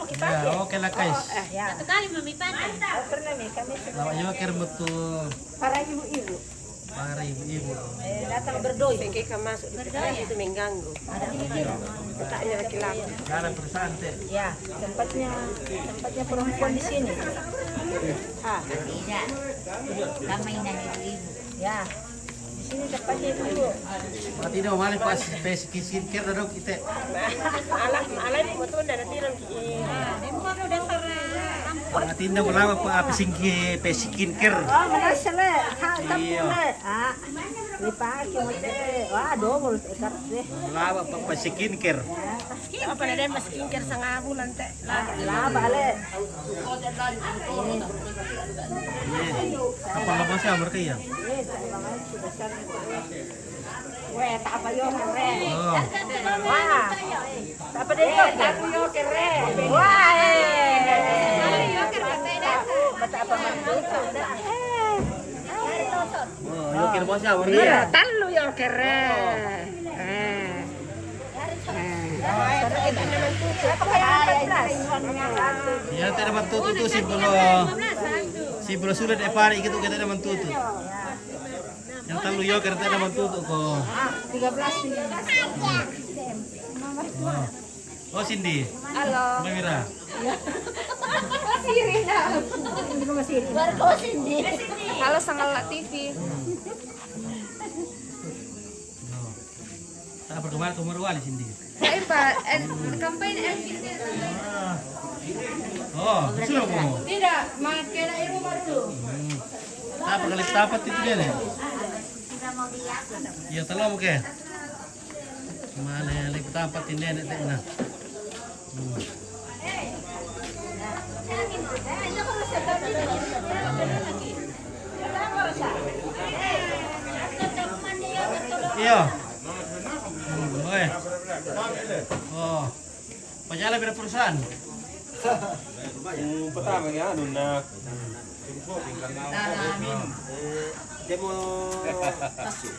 pakai-pakai. Ya, oke lah guys. Ya. Satu kali mami pakai. Pernah nih kami Lawak joker betul. para ibu-ibu. Para ibu-ibu. Datang berdoi. Mereka masuk di PKS itu mengganggu. Letaknya laki-laki. Jalan perusahaan teh. Ya, tempatnya perempuan di sini. Ah, Tidak. Mainan ibu-ibu. ya. Di sini tempatnya ibu. Mati dong malah pas basic skincare dong kita. Malah ini betul dan nanti Mati dong lama apa singki basic skincare. Oh, mana sele? Iya. Ah, dipakai mesti. Wah, double ekar deh. Lama apa skincare. apa ada mas skincare setengah bulan teh. Lah, balik. Apa lama sih mereka ya? Weh, tak apa yo keren. Oh. Wah. Tak apa deh yo keren. Wah. Bata apa mantu. Oh, joker bosnya Iya, mereka. talu yo keren. Ya tidak mantutu tuh si belum sudah depari gitu kita tidak mantutu. Yang terlalu joker tidak mantutu kok. 13 sih. Oh Cindy. Halo. Mbak Mira. Halo Sanggala TV. Tak berkemar kemeruan Cindy. Kampanye Oh, sudah kamu. Tidak, makan air rumah dulu. Tak perkali tapat itu dia nih. Ya telah muke. Mana yang lagi tapat ini nih nah. Iya. Oke. Oh. Pajala beda perusahaan. Pertama ya, Nuna. Demo tasu.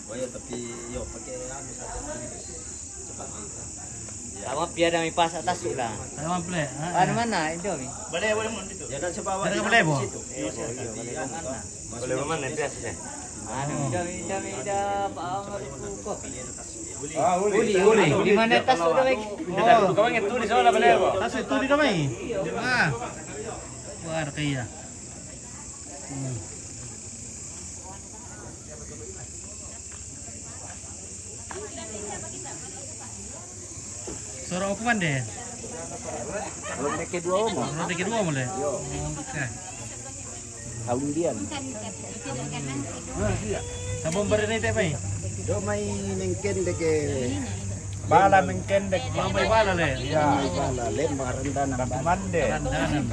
Oh ya tapi yo pakai anu satu cepat. Sama biar kami pas atas sudah. Taiwan play. Mana mana itu kami. Boleh mun itu. Jangan sebawa. Ada boleh bo. Boleh mana biasa. Anu dami dah Pak kopi. Ah, Uli mana tas sudah baik. Tidak kau ingat tulis soalnya boleh bo. Tas itu di damai. Ah. War kaya. Suara apa kan deh? Kalau mereka dua omong, Suara dikit dua mulai. Oke. tahun dia. Sabon beri ni teh pai. Do may nengken deke Bala mengkendek Mamai bala le. ya. bala lembang rendanan bala. Mande. Randanan.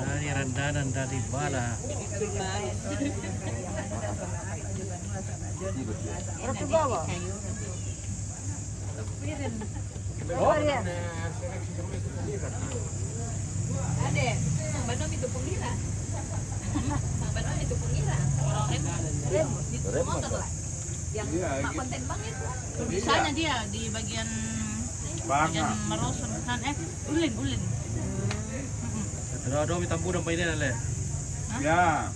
Dari randanan dari bala. Berapa bawa? Ade, Bandung itu pengira. Bandung itu pengira. Itu motor lah. Yang konten banget. Misalnya dia di bagian Meroson kan ulin. Ada mi tampu dan paine le. Ya.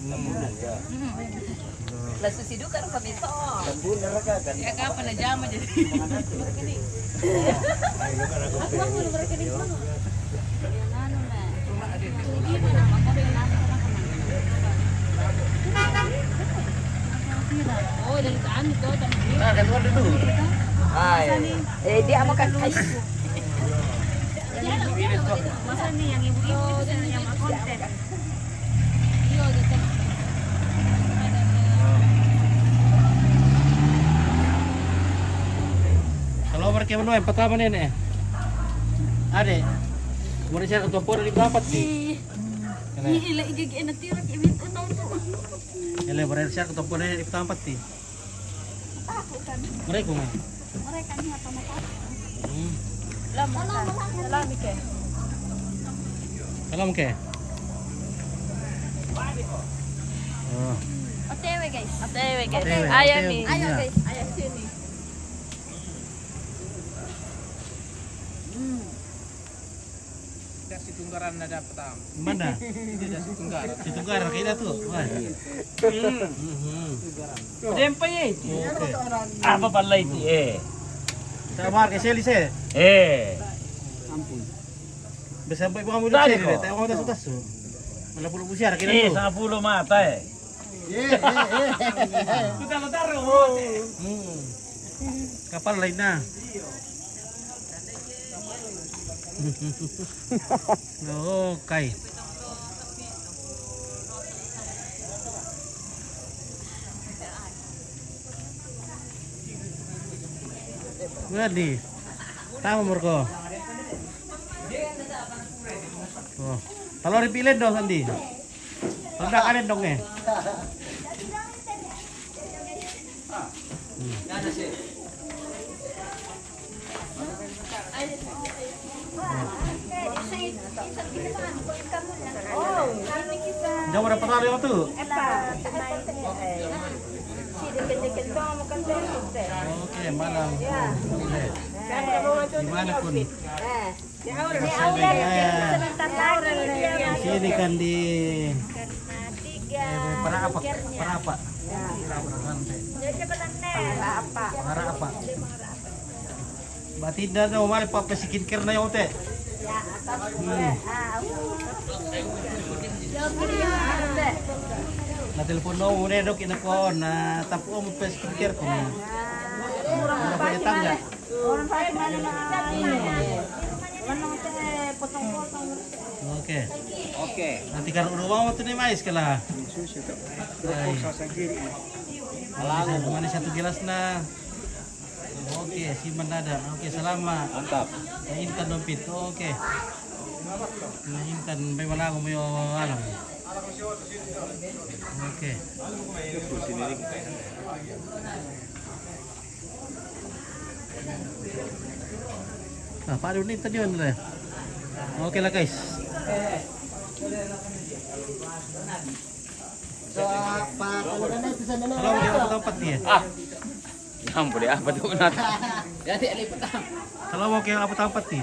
Lah susi du kan kami to. Lembun mereka kan. Ya kapan aja mah jadi. Aku mau mereka di mana? Anu lah. Di mana makanya oh, dari kan itu Nah, kan tuan dulu. Dia makan kais. masa nih yang ibu-ibu itu yang konten. Iya, gitu. Kalau mereka menuai pertama nih. Ade. Mau dicari untuk por di berapa sih? Gila, igigin na tirak ibit unang to. Ele berencana untuk por di pertama sih. Mereka mah. Mereka ni apa nak? Salam ke. Salam ke? Oh. OTW guys. OTW guys. OTW. Ayo nih. Ayo Iya. guys, ayo sini. Mana? Di Tunggar kayaknya tuh. Wah. Oke. Apa pala iti Sama ke seli se. Besampai kamu udah Tadi seli, kok. tahu udah sudah su. Malah puluh busiar kira tuh. 10 mata Kapal lain na. Okay. Wadi. Tama Marco. Oh. Kalau dipilih dong Sandi. Tanda kalian dong eh. Jauh berapa kali waktu? Oke, malam. Gimana pun? Sini kan di para apa? Para apa? Batinda na umali pa skincare na yung te. Na telepon mo muna dok inako na tapo mo pa skincare ko na. Ano pa tangga? Oke. Nanti kan udah mau tuh nih mais kala. Mana satu gelas na. Oke, simpan dada. Oke, selamat. Mantap. Intan dompet. Oke. Intan may wala ko mo yung alam. Oke. Nah, paano nih tadi mana? Oke lah guys. Kalau dia tempat dia. Ampun deh, apa tuh nat? Kalau mau kayak apa tempat nih?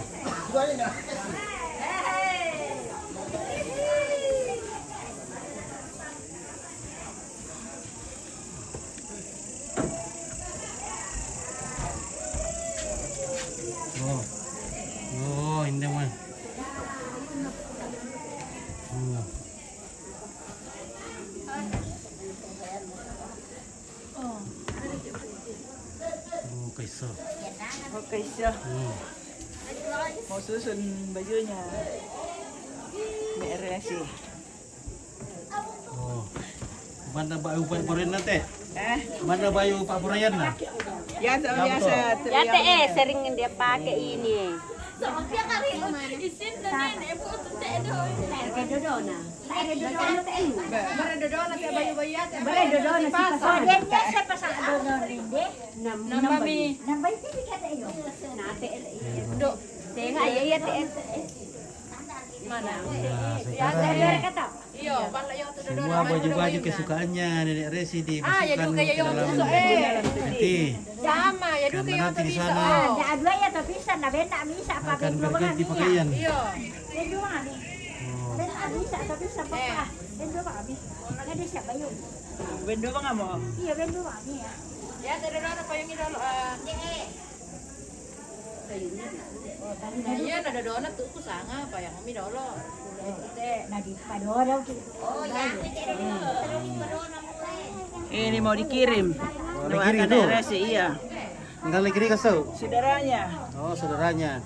Oh, ini mah. Kaiso. Mau susun bajunya. Beres sih. Oh. Mana bayu Pak Burayan nanti? Mana bayu Pak Burayan nah? Ya biasa. Ya teh sering dia pakai ini. Semua baju-baju kesukaannya Nenek Resi dimasukkan ke dalam nanti. Sama, ya Karena nanti di sana akan berganti pakaian. Bendo ba nga mo? Ya, terus pa yung idolo. Iya, ada donat tuh kusanga pa yang umi dolo. Ini mau dikirim. Dikirim Doakan itu? Resi, iya. Enggak lagi kasau. Saudaranya. Oh, saudaranya.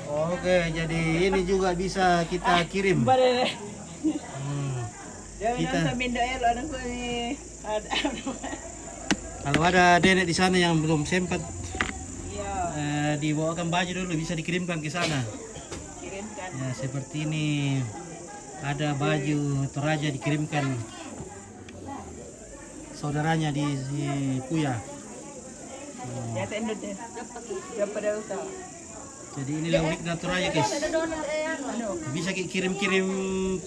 Oke, jadi ini juga bisa kita kirim. Bare. Kita- Jangan sambil doel orang ko ni. Ada. Kalau ada nenek di sana yang belum sempat Iya, dibawakan baju dulu bisa dikirimkan ke sana. kirimkan. Ya, seperti ini. Ada baju Toraja dikirimkan saudaranya di Puya. Ya tendo deh. Ya pada utang. Jadi inilah uniknya Toraja, guys. Bisa kirim-kirim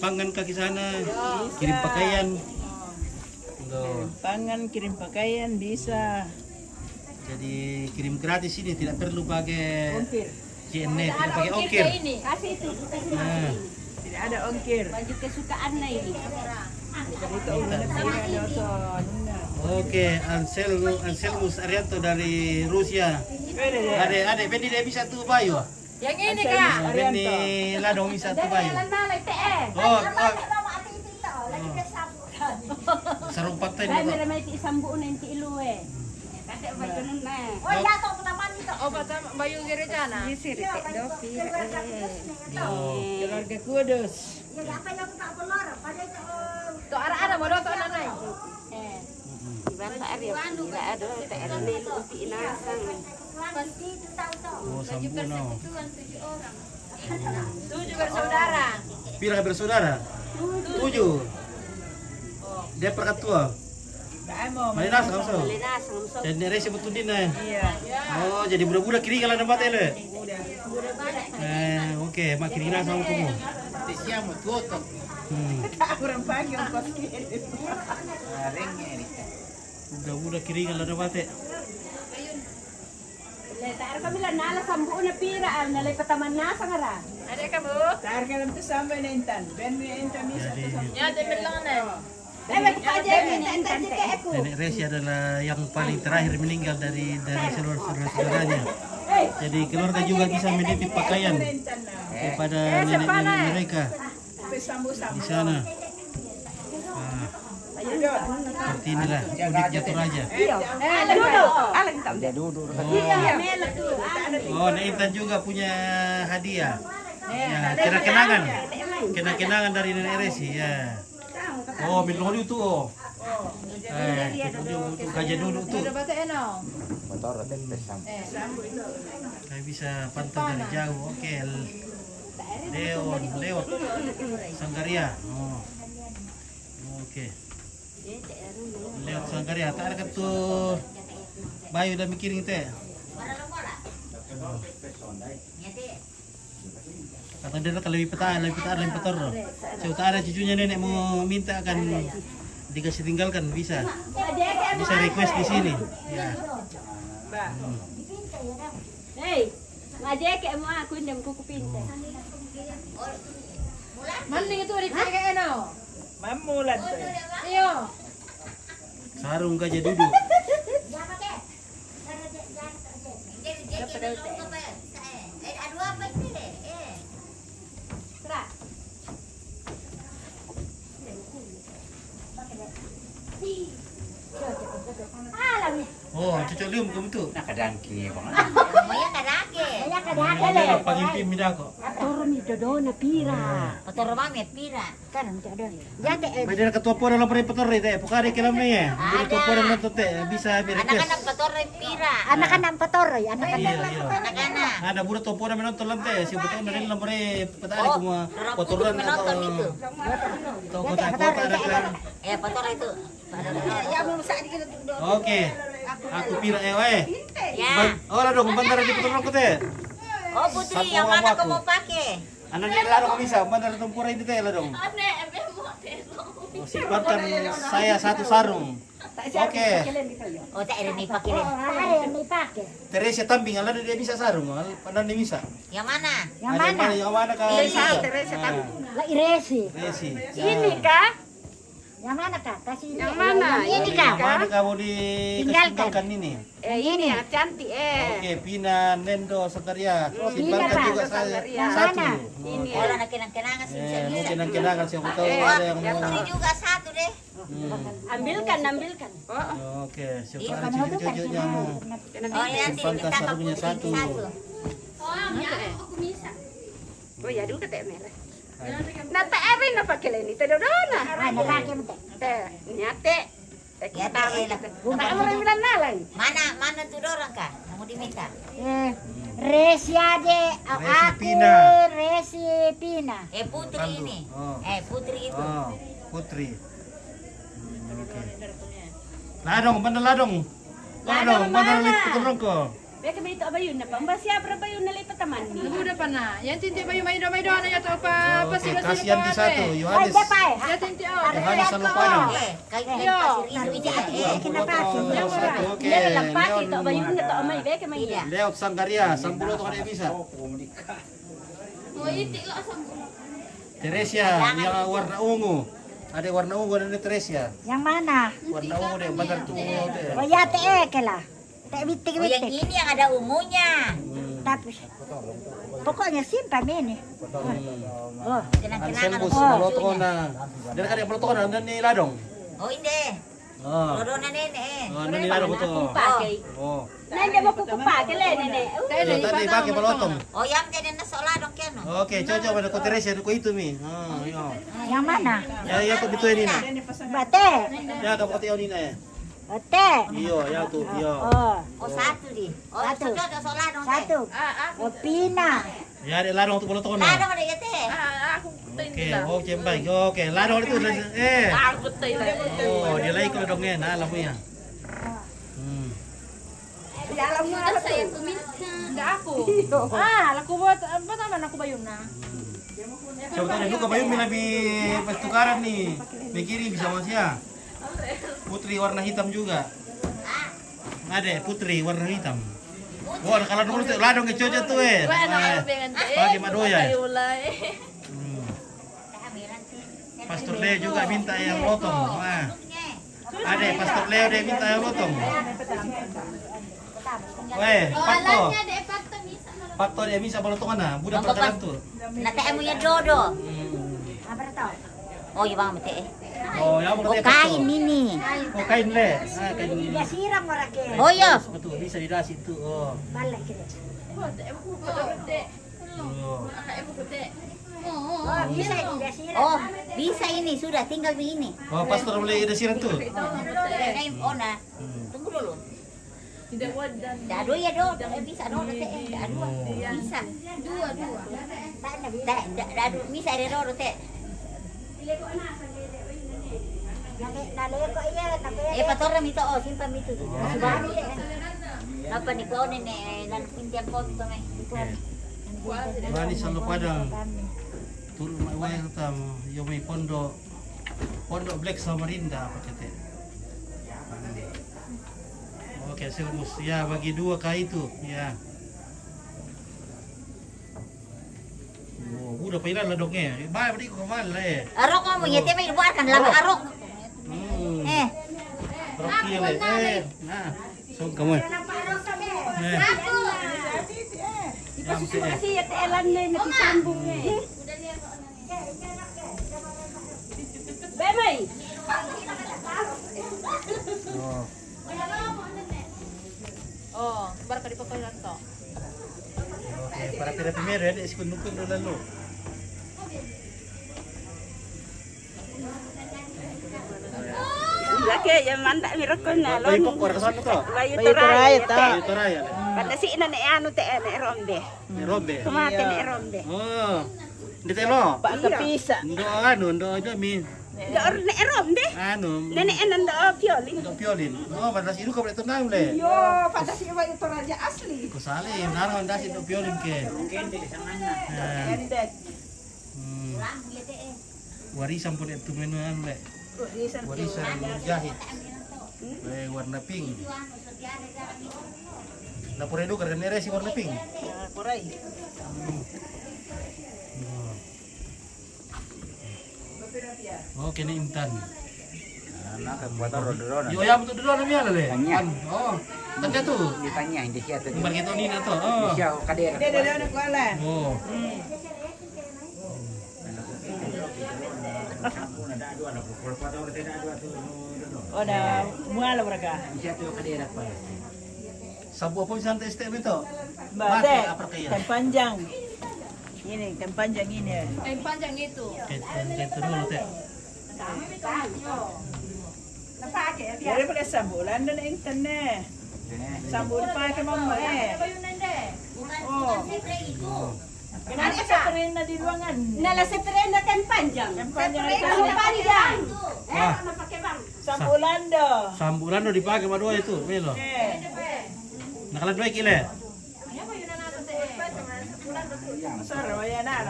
pangan ke sana, kirim pakaian. Tuh. Pangan kirim pakaian bisa. Jadi kirim gratis ini tidak perlu pakai Kumpir. JNE tidak pakai ongkir. Kasih itu, kasih Nah, Tidak ada ongkir. baju kesukaan nah ini. oke, Anselmus Arianto dari Rusia. Adek Benny dia bisa tuh bayu. Yang ini kak. Benny ladong bisa tuh bayu. Oh, sarung pantai Kaya nih. meron may isambuon na yung ilu eh. Kasi baju nun na. Oh pertama Bayu Gereja na. Keluarga Kudus. To ara-ara mo to nanay. Ibang taar ya. Tidak ada taar lelu uti inasang. Oh, sambuno. 7 bersaudara. Pira bersaudara? 7. Dia perketua. Malinas kamu. Jadi resi betul din eh. Iya. Oh, jadi budak-budak kiri kalau tempat ele. Oke, mak kiri sama kamu. Siamo tutto. Kurang pagi ongkos kirim. Budak-budak kiri kalau tempat eh. Taar kami lang nala sambuon na pira nalay pataman na sa ngara. Ada ka bu? Taar ka lang to sampai na intan. Ben na intan misa to sampai. Ya, demi lang na. Nenek Resi adalah yang paling terakhir meninggal dari saudara-saudaranya. Jadi keluarga juga bisa menitip pakaian kepada nenek-nenek mereka di sana. Nah, seperti inilah udiknya Toraja. Oh, Nek Intan juga punya hadiah. Ya, kenang-kenangan dari nenek Resi ya. Oh, milih itu oh. Gajah duduk tuh. Saya bisa pantau dari jauh. Oke. Lewat Sanggaria. Oh. Oke. Lewat Sanggaria. Tak ada tuh Bayu udah mikirin teh. Kata dia kalau lebih petar. Coba tak ada cucunya nenek mau minta akan dikasih tinggalkan bisa request di sini. Ya. Hey, ngajak mo ako hindi mo kukupinte. Mending itu dicek eno. Mamulan to. Iyo. Sarung gajah duduk. Oh, cocok lium kamu tuh. Nakadangking bang. Dia pangimpi mida kok. Toro mi dodo na pira. Patoro mami pira. Kanan jado. Beda ketua po dalam pare petor teh. Pukari kelam nih ya. Beda ketua po dalam tete bisa request. Anak-anak patoro pira. Anak-anak patoro, anak-anak. Iya. Anak-anak. Ada budak topo na menonton lang teh. Si budak na rin lang pare petari kuma kotoran menonton itu. atau kota-kota ada kan. Patoro itu. Oke. Aku pira eh. Ya. Oh, lah dong bandar di petor ko teh. Oh Putri, yang mana kamu pakai? Anak ni laro ko bisa bandar tempura ini teh lah dong. Oh, sifatkan saya satu sarung. Oke. Oh tak ada nih pakai. Teresa Tambing, ala dia bisa sarung, pandang dia bisa. Yang mana? Yang mana kau bisa? Teresa Tambing. La iresi. Resi. Ini kah? Yang mana kak? Kasih Yang mana? Ini Yang kak. mana kamu ditinggalkan ini? Ini ya cantik Oke, Pina, Nendo, Sakaria. Pina, Simpankan Pak. juga saya Sakaria. satu. Ini Oh anak kenang-kenangan sih bisa. Mau kenang-kenangan siapa tahu Eh, ada yang mau. Putri juga satu deh. Ambilkan. Oke, siapa ada cucu-cucunya mau. Oh ini nanti Simpankan minta Pak sarungnya Putri satu. satu. Oh ya dulu kata merah. Nah tak apa yang pakai ini terdona. Ada pakai betul. Nyate. Ya tak enak. Tak mau bilang nalang. Mana tuh orang kak? Mau diminta? Resi aja. Resi Aku Pina. Resi Pina. Putri Pandu. ini. Oh. Putri itu. Oh, Putri. Oke. Ladong, bandar ladong. Ladong, bandar lihat peturong ko. Beka may ito abayun na pa. Mbasya pra bayun na lipat taman ni. Udah pa na. Yan tinti ba yung may na ya to pa Oke, pasila kasihan di satu, Yohanes. Ya tinti oh. Yohanes Salupadang. Oke, Dala lampati ito abayun na to amay. Beka may iya. Leot Sanggaria, 10 to kada bisa. Oh, itik lah sambung. Teresia yang warna ungu. Ada warna ungu dan Teresia. Yang mana? Warna ungu deh, bandar tuh. Oh ya teh lah. Teh bitik Oh, yang bitik. ini yang ada ungunya. Tapi pokoknya simpan ini. Oh, Anselmus Balotong na. Dari kada Balotong na dan ni Ladong. Oh, hindi. Oh. Loro na nene. Oh, nan ni Ladong to. Oh. Nandiyan mo kukupakin le nene. Yo tadi pakai Balotong. Oh, yang din na sa ladong kyan. Oke, coba pada ko Teresia ko itu mi. Oh, yo. yang mana? Ya ko dito ni na. Bate. Ya ka pati ni na ya. Bate. Iyo, ya tu, iyo. Oh, Oh, satu di. Oh, Satu. satu sa ladong. satu. Oh, Pina. Ya ada Ladong tu Balotong na. Ladong na yate. Oke, oke baik. Oke, Ladong itu Oh, dia lagi ko dongnya na alam mo ya. Saya peminta. Enggak aku. Laku buat apa taman aku bayun na. Coba tadi luka bayu lebih pertukaran nih. Mikiri bisa mas ya. Putri warna hitam juga. Ada putri warna hitam. Wah, kalau dulu tuh ladong ke coja tuh Pakai madoya. Pastor Leo juga minta yang lotong. Wah. Ada Pastor Leo dia minta yang lotong. Weh, Pakto. Pakto dia bisa balotongan nah, budak perjalanan tuh. Nate mo ya dodo. Apa tahu? Oh, yung mga mate. Oh, ya mau Oh, kain ini. Oh, kain le. Kain. Dia siram orang ke. Oh, iya. Betul, bisa didasi tuh. Oh. Balik kita. Oh, bisa dia siram. Oh, bisa ini sudah tinggal begini. Oh, pastor boleh dasiran tuh. Oh, nah. Tunggu dulu. Dah dua ya do, bisa do, dah dua, bisa, dua. Dah bisa ada do teh. Pator na mito, oh, simpan mito. Baru ya. Apa ni kau nenek dan pinjam kau tu kami. Wani Salupadang. Turun mai tam yo may pondok Black Samarinda apa kete. Oke, Selmus ya bagi dua kali itu ya. Oh, udah pailan lah dongnya. Baik beri ko mal le. Arok mo yete may luarkan lama arok. Rocky le. Nah, so kamu. Kasi yete elan na natisambong eh. Bemay. Oh. Oh, baru kali pakai to. Oke, para pira primero ya, iskun-nukun do lalo. Laki yang manda mirakon na Bayi pokor kasan to. Bayu toray ta. Bayi toraya. Pada si ina ni ano te ene rombe. Ni Rombe. Kumate ni rombe. Oh. Di telo. Pak kapisa. Ndo mi. Dor ni rombe. Anu. Nene enan do piolin. Ndo piolin. Oh, pada siru ka preto na ule. Yo, pada si iba ito raja asli. Ko sale, naron dasi ndo piolin ke. Endek. Warisan pun itu menuan le. Warisan jahit. Warna pink. Na pure do karena nere si warna pink. Puray. Oke, ni Intan. Anak buat rodo-rodo. Yo ya betul dulu namanya le. Oh, tanya tuh. Ditanya hindi siya to. Kembar kita ni na to. Oh. Siya kader. Oh. Oh, dah muala mereka. Siya to kader pa. Sabu apa santai step itu? Bade, apa kaya? kan panjang. Ini kan panjang ini. Kain panjang itu. Kayak dulu teh. Dari pada sambulan dan internet. Sambul pakai mama Oh. Kenapa seterin na di ruangan? Nala seterin na kan panjang. Kan panjang. Wah. Sambulan do. Sambulan udah dipakai sama dua itu, Melo. Nakaladway kile.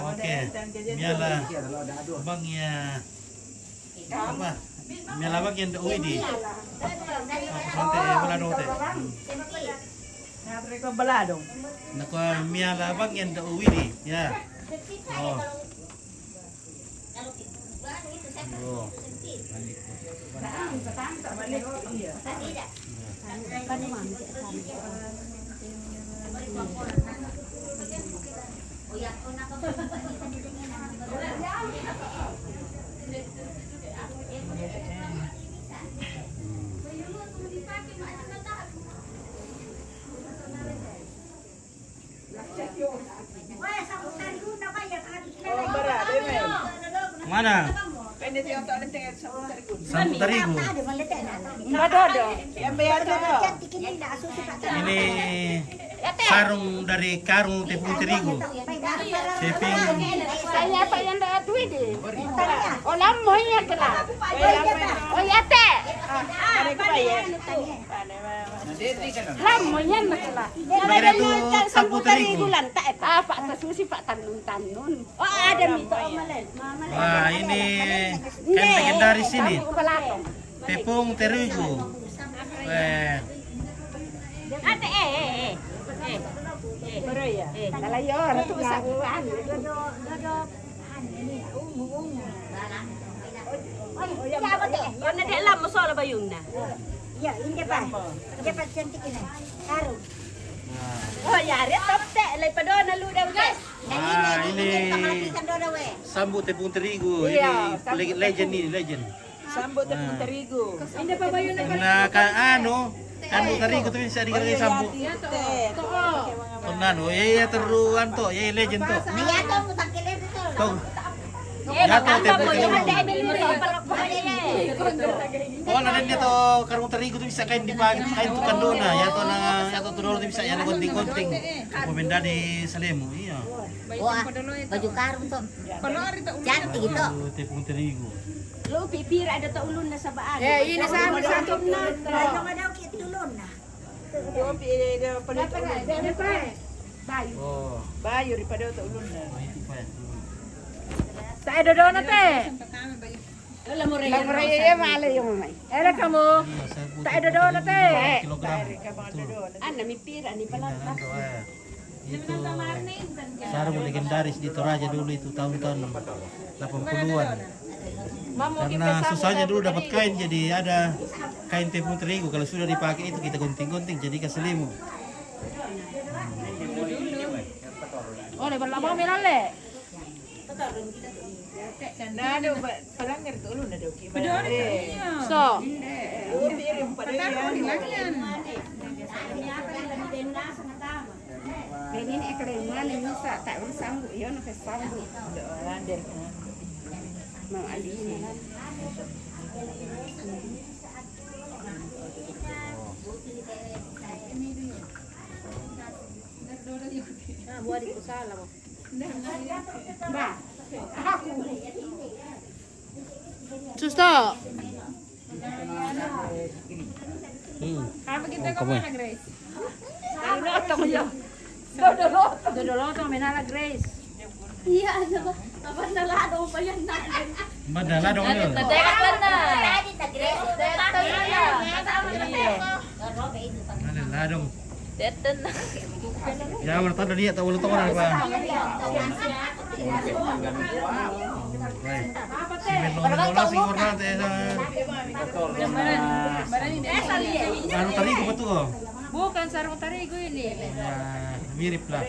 Oke. Miala. Abang ya. Apa? Miala abang yang uwi di. Sante wala do te. Nakwa miala abang yang uwi di. Ya. Oh. Oh. Mana? Sambut terigu. Ini sarung dari karung tepung terigu. Tepung. Saya apa yang dah duit deh? Oh lama ya kelak. Oh ya teh. Lama ya kelak. Kira itu sambut terigu. Pak Tasusi Pak Tanun. Oh ada mito omalen. Wah ini kan legendaris ini. Tepung terigu. Ada Baru ya. Kalau ya orang tu sabuan. Oh ya betul. Karena dia lama soal bayung na. Ya ini pak. Dia pak cantik ini. Harum. Oh ya dia top teh. Lagi pada na luda guys. Wah ini sambut tepung terigu. Ini legend nih legend. Sambut tepung terigu. Ini apa bayung na? Nah kan anu terigu tuh bisa dikerjain sambut. Konan, ya teruan tuh, ya legend tuh. Tuh. Ya tuh tepung terigu. Oh nanti dia tuh karung terigu tuh bisa kain dipakai kain tuh kandona. Ya tuh dulu tuh bisa ya gunting-gunting. Pemenda di Salemu, iya. Wah, baju karung tuh. Cantik itu. Tepung terigu. Lu pipir ada tak ulun na sa baan. Ini sama satu na. Ayo madaw kit tulon na. Bayu. Oh, Bayu daripada tak ulun na. itu pak. Tak ada doa na te. Lamuraya ya mala yung mamay. Era kamu. Tak ada doa na te. Kilogram. Ana mipir ani pala. Itu sarung legendaris di Toraja dulu itu tahun-tahun 80-an. Karena susahnya dulu dapat kain, jadi ada kain tepung terigu. Kalau sudah dipakai itu kita gunting-gunting jadi ke selimut. Oh, lebar lama mirale. Nah, ada palanggar tu ulun ada okey. So. Piring pada yang. Ini ekreman ini sa tak bersambut ya nak sambut. Landir. Mau ali ini. Buat di kusala mo. Ba. Aku. Susto. Apa kita kamu ya? Grace? Dodoloto mo yo. Dodoloto. Dodoloto menala Grace. Iya, apa? Apa nalado pa yan natin? Madala dong yun. Teka lang na. Madala dong. Tetan na. Ya, mana tahu dia tahu lu tahu apa? Baik. Si Menolo siguro natin sa anu terigu betul. Bukan sarung terigu ini. Nah, mirip lah.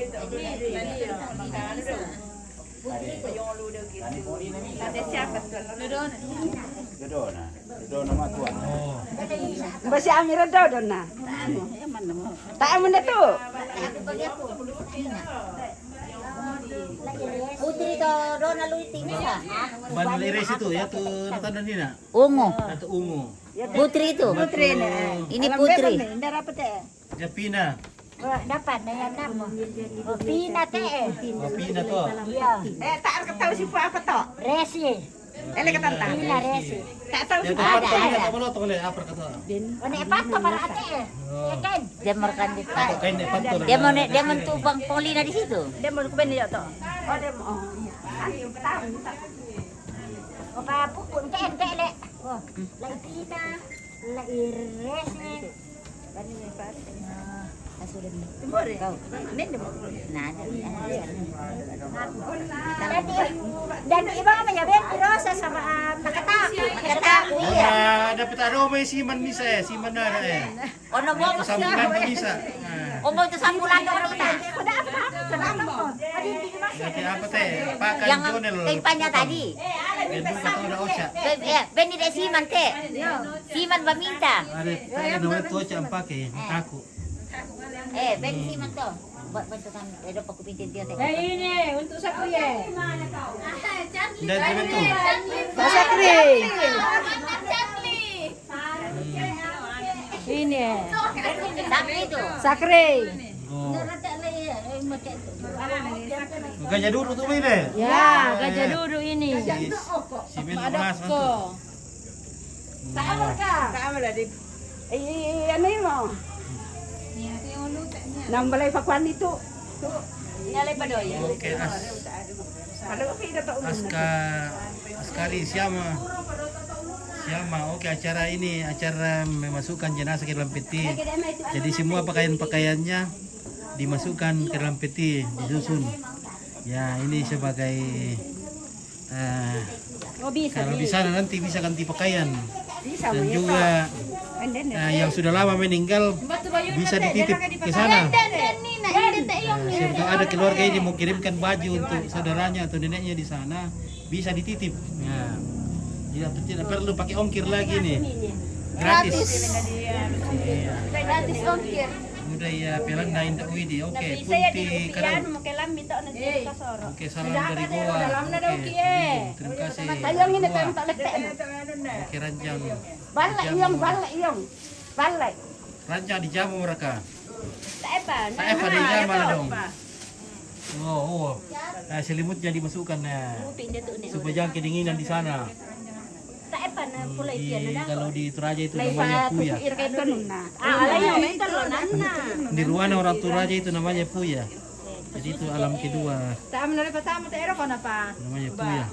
Ada siapa tuan? Dodona mah tuan. Oh. Basi Amira Dodona. Tak amun tu. Putri to Dona Luiti bisa. Bandel iris itu ya tuh tanda Nina. Ungu. Atau ungu. Putri itu. Putri ni. Ini Putri. Dah dapat eh. Japina. Dapat dengan nama. Pina teh. Oh, Pina tuh. Ya. Tak tahu siapa apa tu. Resi. Ele katantang. Inilah resi. Tak tahu Yang sih. tepat Ada, tadi ada. apa lo tuh le apa kata? Wane pato para ate. Ya kan? Dia merekan di pato. Kain depan tuh. Dia mentubang Paulina di situ. Dia mau ke benda to. Oh dia mau. Oh iya. Ayo tahu. O pa pupun kan tele. Oh, lai pita, lai resi. Bani me pa. Asudah ni. Timur ya. Kau. Nende mo. Nah, Dan iba kami ya Ben Rosa sama nakataku. Nakataku iya. Dapat ada may siman misa siman na Ono mo Sambulan pa misa. Omo itu sambulan orang ta. Kuda apa? Kenapa kok? Adi di masuk. Jadi apa teh? Pakan Yang jonel. tempanya tadi. Itu kata udah osya. Beni de siman te. Siman baminta. Ada namanya tuh aja pakai aku. Beni siman to. Buat bentukan edo paku pintin dia teh. Ini untuk sakriye. Dan itu. Sakri. Ini. Tapi itu. Sakri. Oh. Gajah dulu tuh ini. Ya, gajah duduk ini. Si Bin Mas tuh. Kamu di. Ano yun mo? Nang balay pakwan itu. Nyalai padoy. Oke, Askari siapa? Oke, acara ini acara memasukkan jenazah ke dalam peti. Jadi semua pakaian-pakaiannya dimasukkan ke dalam peti, disusun. Ya, ini sebagai kalau di sana nanti bisa ganti pakaian. Dan juga yang sudah lama meninggal bisa dititip ke sana. Siapa ada keluarga ini mau kirimkan baju untuk saudaranya atau neneknya di sana, bisa dititip. Ya, tidak perlu pakai ongkir lagi nih. Gratis. Gratis ongkir. Udah ya, pelan nain tak widi. Oke, punti kadang. Oke, salam dari Goa. Oke, terima kasih. Oke, ranjang. Balai. Ranjang dijamu mereka. Tak apa dijamu dong. Oh. Nah, selimutnya dimasukkan ya. Supaya jangan kedinginan di sana. Kalau di Toraja itu namanya puya. Di Ruana orang Toraja itu namanya puya. Jadi itu alam kedua. Namanya puya.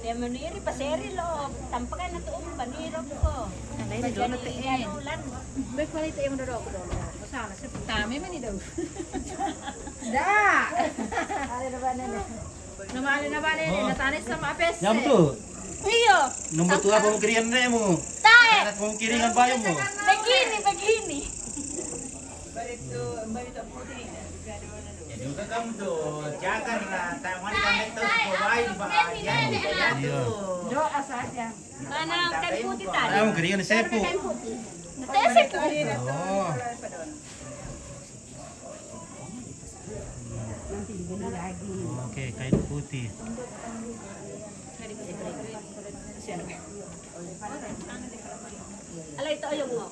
Dia meniri paseri lo, tampakan na to baniro ko. Alay do na tiin. Baik pala ito yung dodok do. Masana sa tami man daw. Da. Ale na ba na. Namali na ba ni natanis sa maapes. Jam tu. Iyo. Nombor tua apa mau kirian mo? Tae. Anak mau kiringan bayo mo. Begini. Juga kamu tuh janganlah tangan kamu terus bawain bahaya. Iya. Doa saja. Mana kain putih tadi? Kamu kiringan sepu. Sepu. Oh. Oke, kain putih. Alay ito yung mo.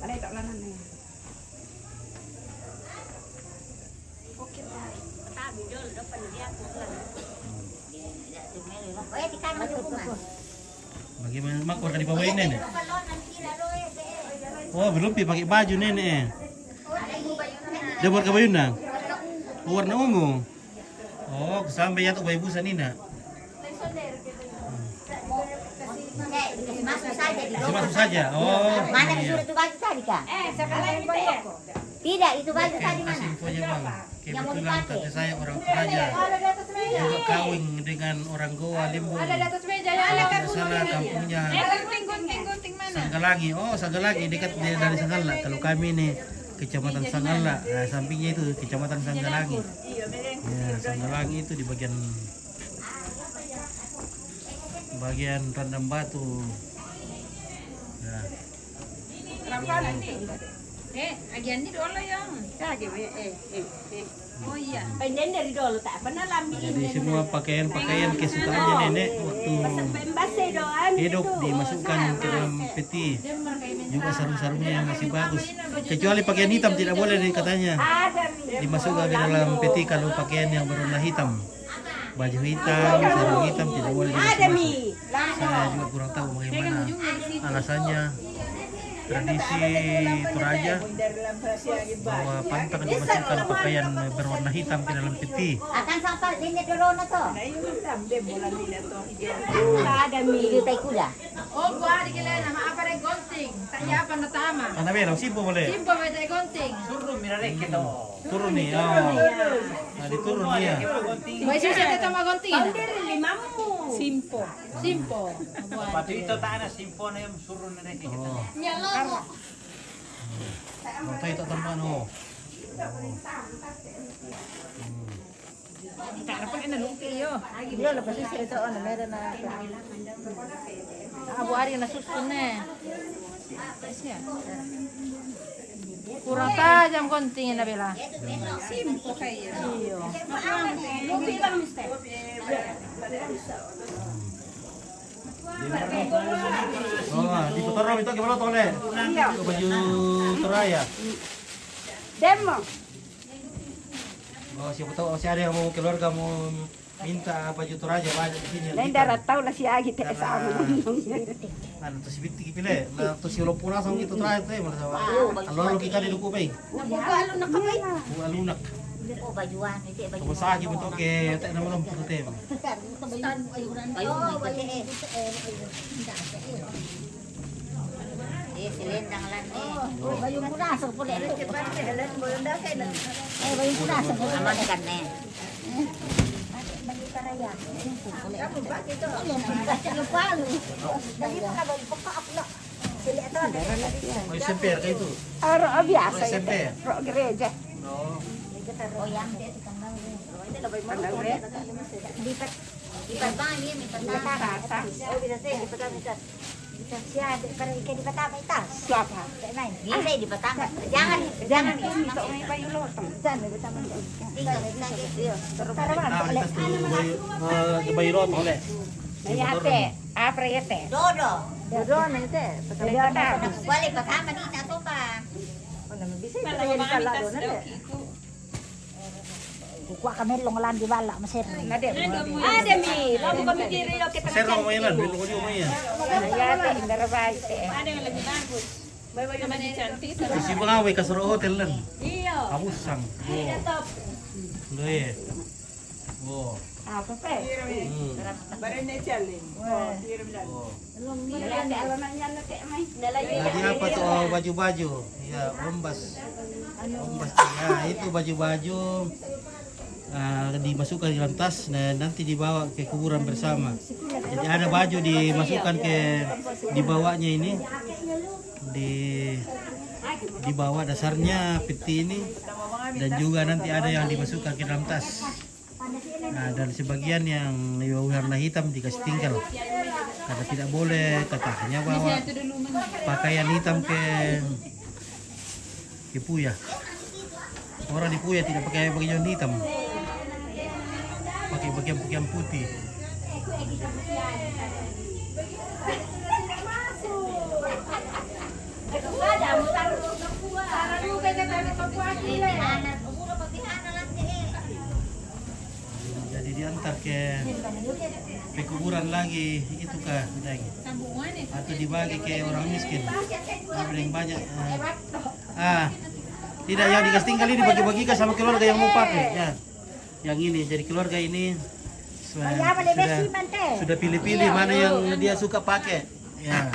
Alay ito lang na. Bagaimana mak warga di bawah ini nih? Oh, belum pakai baju nenek. Dia warga bayuna. Warna ungu. Oh, sampai ya tuh bayi busa Nina. Masuk saja di Masuk saja. Oh. Mana disuruh itu baju tadi kak? Sekarang ini ya. Tidak, itu baju Oke, tadi kasih mana? infonya bang. Yang mau Kebetulan dipakai. tante saya orang Toraja. Juga kawin dengan orang Goa Limbung. Ada di atas meja ya. Kalau salah kampungnya Gunting mana? Sanggalangi. Oh, Sanggalangi dekat dari Sanggala. Kalau kami nih Kecamatan Sanggala, nah, sampingnya itu Kecamatan Sanggalangi. Ya, Sanggalangi itu di bagian Randam Batu. Ya. Agian ini dulu yang. Oh iya. Pengen dari dulu tak pernah lambi Jadi ini. semua pakaian-pakaian kesukaannya nenek waktu Pembase doan. hidup dimasukkan ke dalam peti. Dia mereka ini juga sarung-sarungnya yang masih bagus. Kecuali pakaian hitam tidak boleh nih katanya. Dimasukkan ke dalam peti kalau pakaian yang berwarna hitam. Baju hitam, sarung hitam tidak boleh dimasuk. Saya juga kurang tahu bagaimana alasannya. Tradisi Toraja bahwa pantang dimasukkan pakaian berwarna hitam ke dalam peti. Akan sampai ini dulu na to. Ada mi. Tay kuda. Oh, gua di kila na maapare gonting. Taya pa na tama. Ano ba, simpo boleh? Simpo ba tay gonting? Suruh mirare kita. Turun nih, oh. Nah, diturun dia. May susa tay tama gonting. Limamu. Simpo. Simpo. Patu itu tak ada simpo na yung suruh mirare kita. Oh. Nyalo. Oh, tayo tatampan oh. Cara pa ina luki yo. Yo la pasi sa ito ano meron na. Abu ari na susun eh. Siya. Kurang tajam konting na bela. Simpo kayo. Iyo. Lupi lang mister. Oh, di Putarram itu gimana tuh, Le? Iya. Ke baju Toraya. Demo. Oh, siapa tahu masih ada yang mau keluarga mau minta baju Toraja banyak di sini. Lain darat tahu lah si Agi teh sama. Ano to si Binti pile, na to si Lopuna sa gitu Toraja teh mana sawa. Aloro kita di duku bay. Nabukalo na kamay. Bu alunak. Oh, bajuan itu baju. Kung sagi mo to ke tak naman ang putem. Bayong may pati eh. Selendang lan eh. Oh, bayong kurasa po le. Bayong kurasa po aman kan eh. Bagi karaya. Kamu ba dito? Baca lupalu. Dali pa ba pagka-upla. Sili ato. May semper kayo to. Aro biasa. Semper. Pro gereja. No. Oh, yang dia tikandang. Lipat. Lipat ba ni may patata. Oh, bisa say lipat kami tas. Bisa siya para ikay di patama itas. Siapa? Nay, bisa di patama. Jangan Ito may bayo lotong. Diyan may patama. tinggal lagi. Nah, itas tu kebayro to le. Mayate. Aprayete. Dodo. Dodo na ite. Pagkaliata. Wali patama ni na to pa. Ano mabisi pa yan kalado na le. Kukuha kami longolan di bala masir. Ada mi. Lalu kami diri lo kita. Sero mo yan, bilo ko mo yan. Mayate indarabay te. Si Bangawi kasuro hotel lan. Iyo. Kabusang. Oh. Loye. Oh. Apa pe? Oh. Ada alamanya na te may. Jadi apa tuh oh, baju-baju? Ya, ombas. Ombas. Ya, itu baju-baju dimasukkan di dalam tas dan nanti dibawa ke kuburan bersama. Jadi ada baju dimasukkan ke dibawanya ini dibawa dasarnya peti ini dan juga nanti ada yang dimasukkan ke dalam tas. Nah, dan sebagian yang warna hitam dikasih tinggal karena tidak boleh katanya bawa pakaian hitam ke Puya. Orang di Puya tidak pakai bagian hitam, pakai bagian putih. Jadi diantar ke kuburan lagi itu kah atau dibagi ke orang miskin ada yang banyak tidak yang dikasih tinggal ini dibagi-bagikan sama keluarga yang mau pakai ya yang ini jadi keluarga ini sudah pilih-pilih mana yang dia suka pakai ya.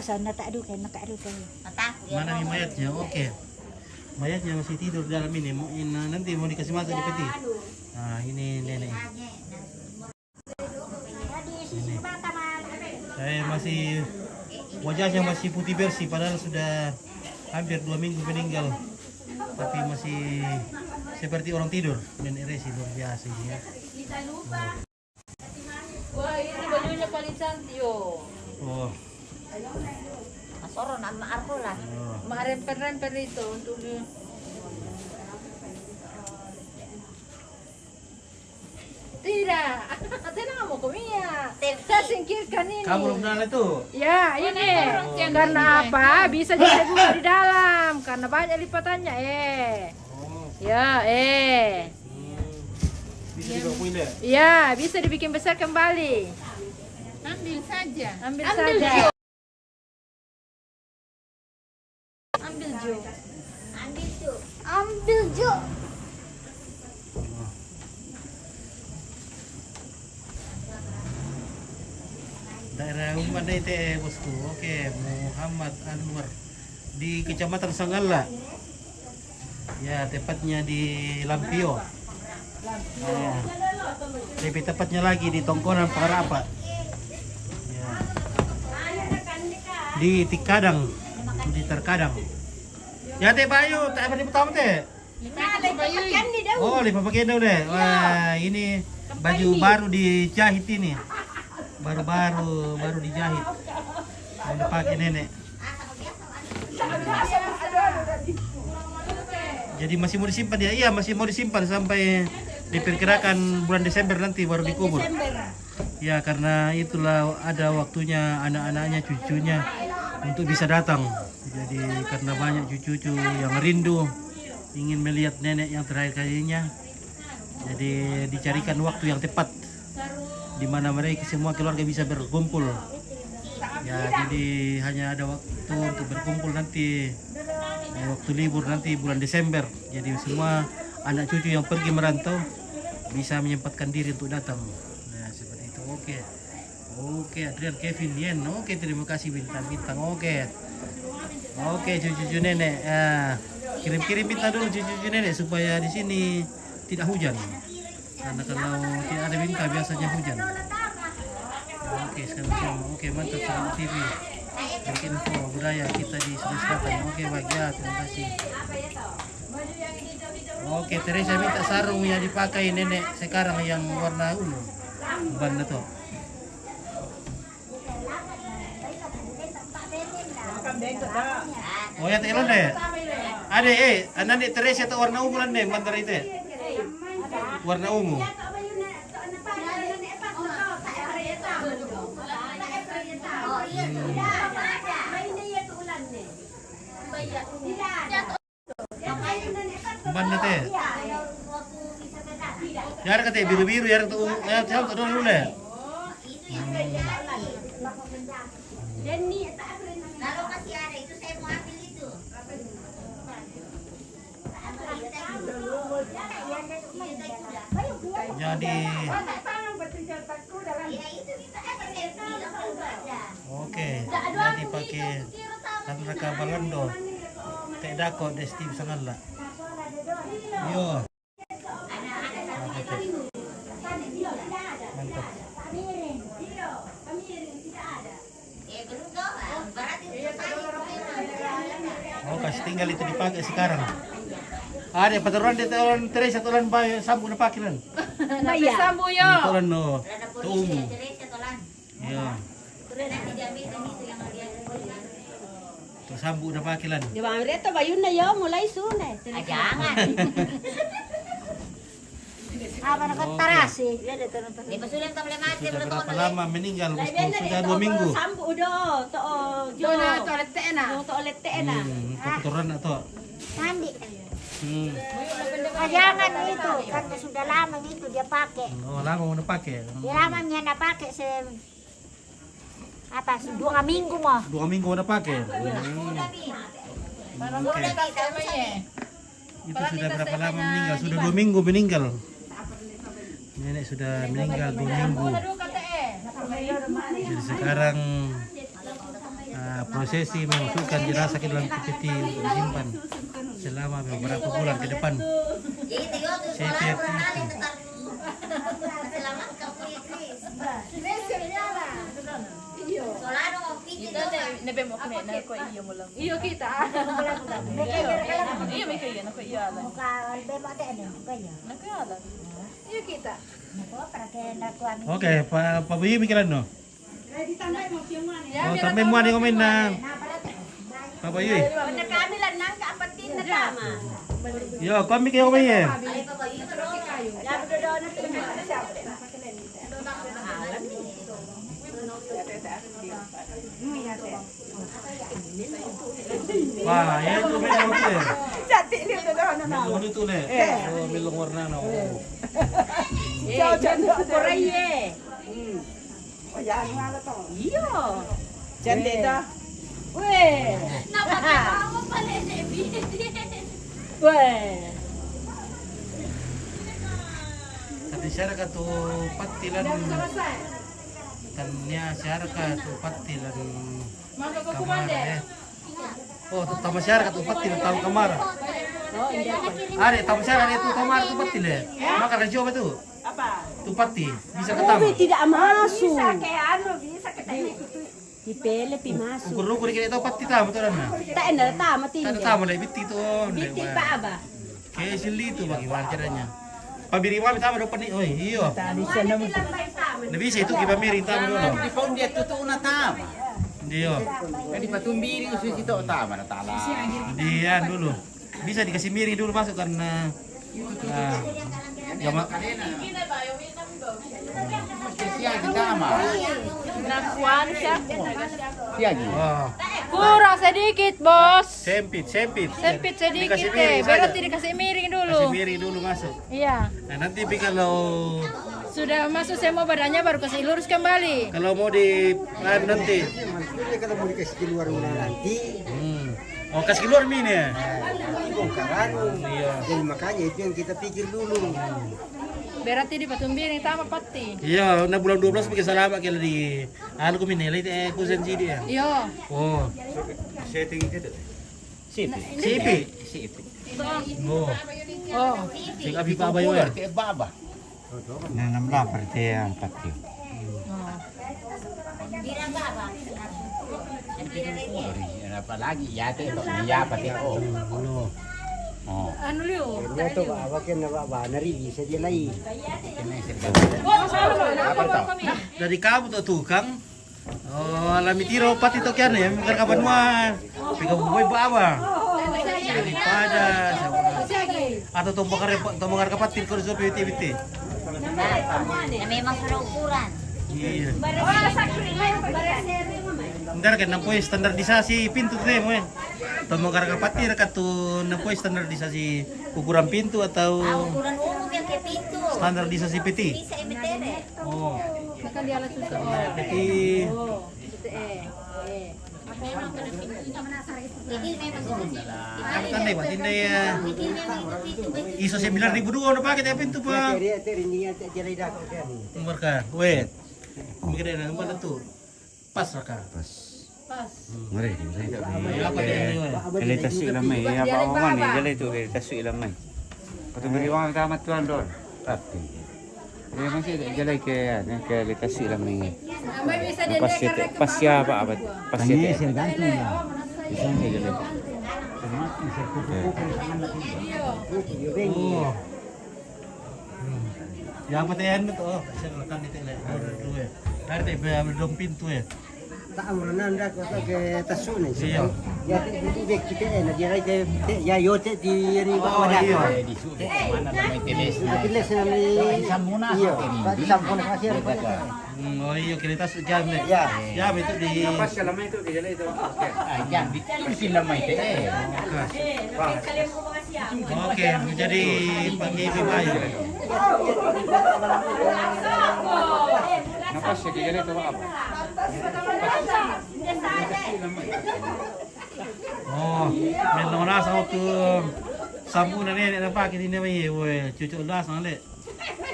Sana tak ada kan, nak ada kan. Mana nih mayatnya? Oke. Mayatnya masih tidur dalam ini. Nanti mau dikasih makan di peti. Nah, ini nenek. Ini. Saya masih wajahnya masih putih bersih padahal sudah hampir 2 minggu meninggal. Tapi masih seperti orang tidur. Nenek Resi luar biasa ini ya. Wah, ini bajunya paling cantik yo. Oh. Masoro nama arko lah. Maremper-remper itu untuk di tidak. Tenang kamu. Saya singkirkan ini. Kamu belum kenal itu? Ya, ini. Karena apa? Bisa jadi bunga di dalam. Karena banyak lipatannya, Ya, Bisa juga punya. Ya, bisa dibikin besar kembali. Ambil saja. Ambil saja. Ambil Jo. Daerah Umpan itu bosku. Oke, Muhammad Anwar di Kecamatan Sanggala. Ya, tepatnya di Lampio. Ya. Lebih tepatnya lagi di Tongkonan Parapa. Ya. Di Tikadang, di Terkadang. Ya Teh Bayu, tak apa di pertama Teh. Oh, lima pakaian udah. Wah, ini baju baru dijahit ini. Baru dijahit. Yang dipakai nenek. Jadi masih mau disimpan ya? Iya, masih mau disimpan sampai diperkirakan bulan Desember nanti baru dikubur. Ya, karena itulah ada waktunya anak-anaknya, cucunya untuk bisa datang. Jadi karena banyak cucu-cucu yang rindu ingin melihat nenek yang terakhir kalinya. Jadi dicarikan waktu yang tepat di mana mereka semua keluarga bisa berkumpul. Ya, jadi hanya ada waktu untuk berkumpul nanti waktu libur nanti bulan Desember. Jadi semua anak cucu yang pergi merantau bisa menyempatkan diri untuk datang. Nah, seperti itu. Oke, Adrian, Kevin, Yen. Oke, terima kasih bintang-bintang. Oke, cucu-cucu nenek. Ya, kirim-kirim bintang dulu cucu-cucu nenek supaya di sini tidak hujan. Karena kalau tidak ada bintang biasanya hujan. Oke, sekarang oke, mantap Seram TV. Bikin info budaya kita di Sulawesi Selatan. Oke, baik ya, terima kasih. Oke, Teresa minta sarung yang dipakai nenek sekarang yang warna ungu. Ban itu. Oh ya telon deh. Ada anak Teresa itu warna ungu lan deh, mantar itu. Warna ungu. Ban teh. Ya kata biru-biru ya tuh ya tahu tuh dulu deh. Kalau masih ada itu saya mau ambil itu. Jadi oke, jadi pakai raka balando. Teh dako desti sangat lah. Yo. Mantap. Oh, kasih tinggal itu dipakai sekarang. Ada paturan di tahun Teresa tulan bayi sambu na pakai lan. Sambu yo. Tulan no. Tuungu. Iya. Tuh sambu na pakai lan. Di bang Reto bayun na yo mulai sunay. Jangan. Apa nak tarasi? Di pasulan tak boleh mati Sudah belum berapa tahu. lama meninggal bosku? Sudah 2 minggu. Sambu do to jo. Dona toilet tena. To toilet tena. Paturan atau? Mandi. Jangan itu, kan sudah lama itu dia pakai. Oh, lama mau pakai. Dia lama dia pakai apa 2 minggu mah. 2 minggu udah pakai. Oke. Itu sudah berapa lama meninggal? Sudah 2 minggu meninggal. Nenek sudah meninggal 2 minggu. Jadi sekarang prosesi memasukkan jenazah ke dalam peti untuk disimpan selama beberapa bulan ke depan. Seperti itu. Iyo kita. Iyo may kaya na ko iyo alam. Iyo kita. Oke, Pak Buyi pikiran no. Oh, tambah mo ani komen na. Pak Buyi. Kami lang nang kaapatin na tama. Yo, kami kayo komen. Wah, ya itu melong tu. Cantik dia tu dah nak. Melong itu le. Oh, melong warna no. Jangan korai ye. Oh ya, mana tu? Iyo. Cantik dah. Weh. Nampak kamu paling Debbie. Weh. Tapi syarakat tu patilan kan niya syarakat tu patilan kamar eh. Oh, tu tamu syarakat tu patilan tahu kamar. Are tamu syarakat itu kamar tu patil eh. Maka kerja apa tu? Apa? Tu pati bisa ketemu. Tidak masuk. Bisa kayak anu, bisa ketemu. Dipele pi masuk. Ukur-ukur kira tahu pati tamu tu kan. Tak enak tak mati. Tak tamu le biti tu. Biti pak apa? Kayak sili tu bagaimana caranya? Pabiri mami tamu dapat ni. Oh iyo. Tadi sana Nabi bisa itu kita pabiri tamu dulu. Di pun dia tutu na tama. Dia. Kadi patumbiri usus itu tama na tala. Dia dulu. Bisa dikasih miring dulu masuk karena jama Siya tama. Nakuan siya. Siya gi. oh, Kurang sedikit, Bos. sempit. Sempit sedikit Dikasih miring berarti saja. dikasih miring dulu. Kasih miring dulu masuk. Iya. Nah, nanti kalau Sudah masuk semua badannya baru kasih lurus kembali. mau di nanti. Maksudnya kalau mau dikasih keluar rumah nanti, Oh, kasih keluar mini ya. bongkaran. Iya. Jadi makanya itu yang kita pikir dulu. Berarti di Patumbiring tama pati. Iya, na bulan 12 pakai salamat kala di anu ko minili kusen sidi ya. Iya. Oh, Setting itu. sipi. Oh, Oh. sing abi pa ba yun? Ke baba. Nanam lapar dia pati. Apa lagi ya te to ya pati oh. Oh. Ano liyo? Dia tu bawa kan bawa nari bisa dia lagi. Dari kamu tuh tukang. Oh, lami tiro pati to kian ya, bukan kapan mah. Pika buboy bawa. Daripada atau tombakar kapatir kalau sudah biti. Nah, memang sudah ukuran. Iya. Ntar kan nampoi standarisasi pintu teh mo. Tombakar kapatir katu nampoi standarisasi ukuran pintu atau Ukuran umum yang kayak pintu. standarisasi peti. Bisa MTR. Oh. Kan dia alat susah. Peti. Oh. Jadi memang itu. Apa tanda buat tinda ya? ISO 9002 udah pakai tapi pintu pak. Dia ini dia jadi dah kan. Nomor ka, wait. Mikir na nomor tu. Pas raka. Pas. Ngeri. Apa dia ni? Ele tasuk lamai. Apa orang ni jale tu ele tasuk lamai. Patu beri wang tamat tuan don. Tapi. Dia masih jale ke ele tasuk lamai. Ambil bisa dia Pas siapa apa? Pas siapa? Gantung lah. Bisa ni jale. Oh. Yang patayan tu oh, saya lekan itu le. Dua. Dari teh belum pintu ya. Tak amrunan dah kau ke tasu ni. Iya. Ya di bek kita na dia ke ya yo te di ri bawa dah. iya. Di sude mana namanya teles. Tapi les na ni. Samuna Iya. ini. Tadi sampun kasih. Oh iya kita jam le. Ya. Jam itu di. Pas lamai tu jale tu. Jangan bikin sila mai te. Oke, menjadi pagi bayu. Napas ke jale tu apa? Oh, melong rasa tu sabu na ni nampak ini ni mai, weh, cucuk las na le.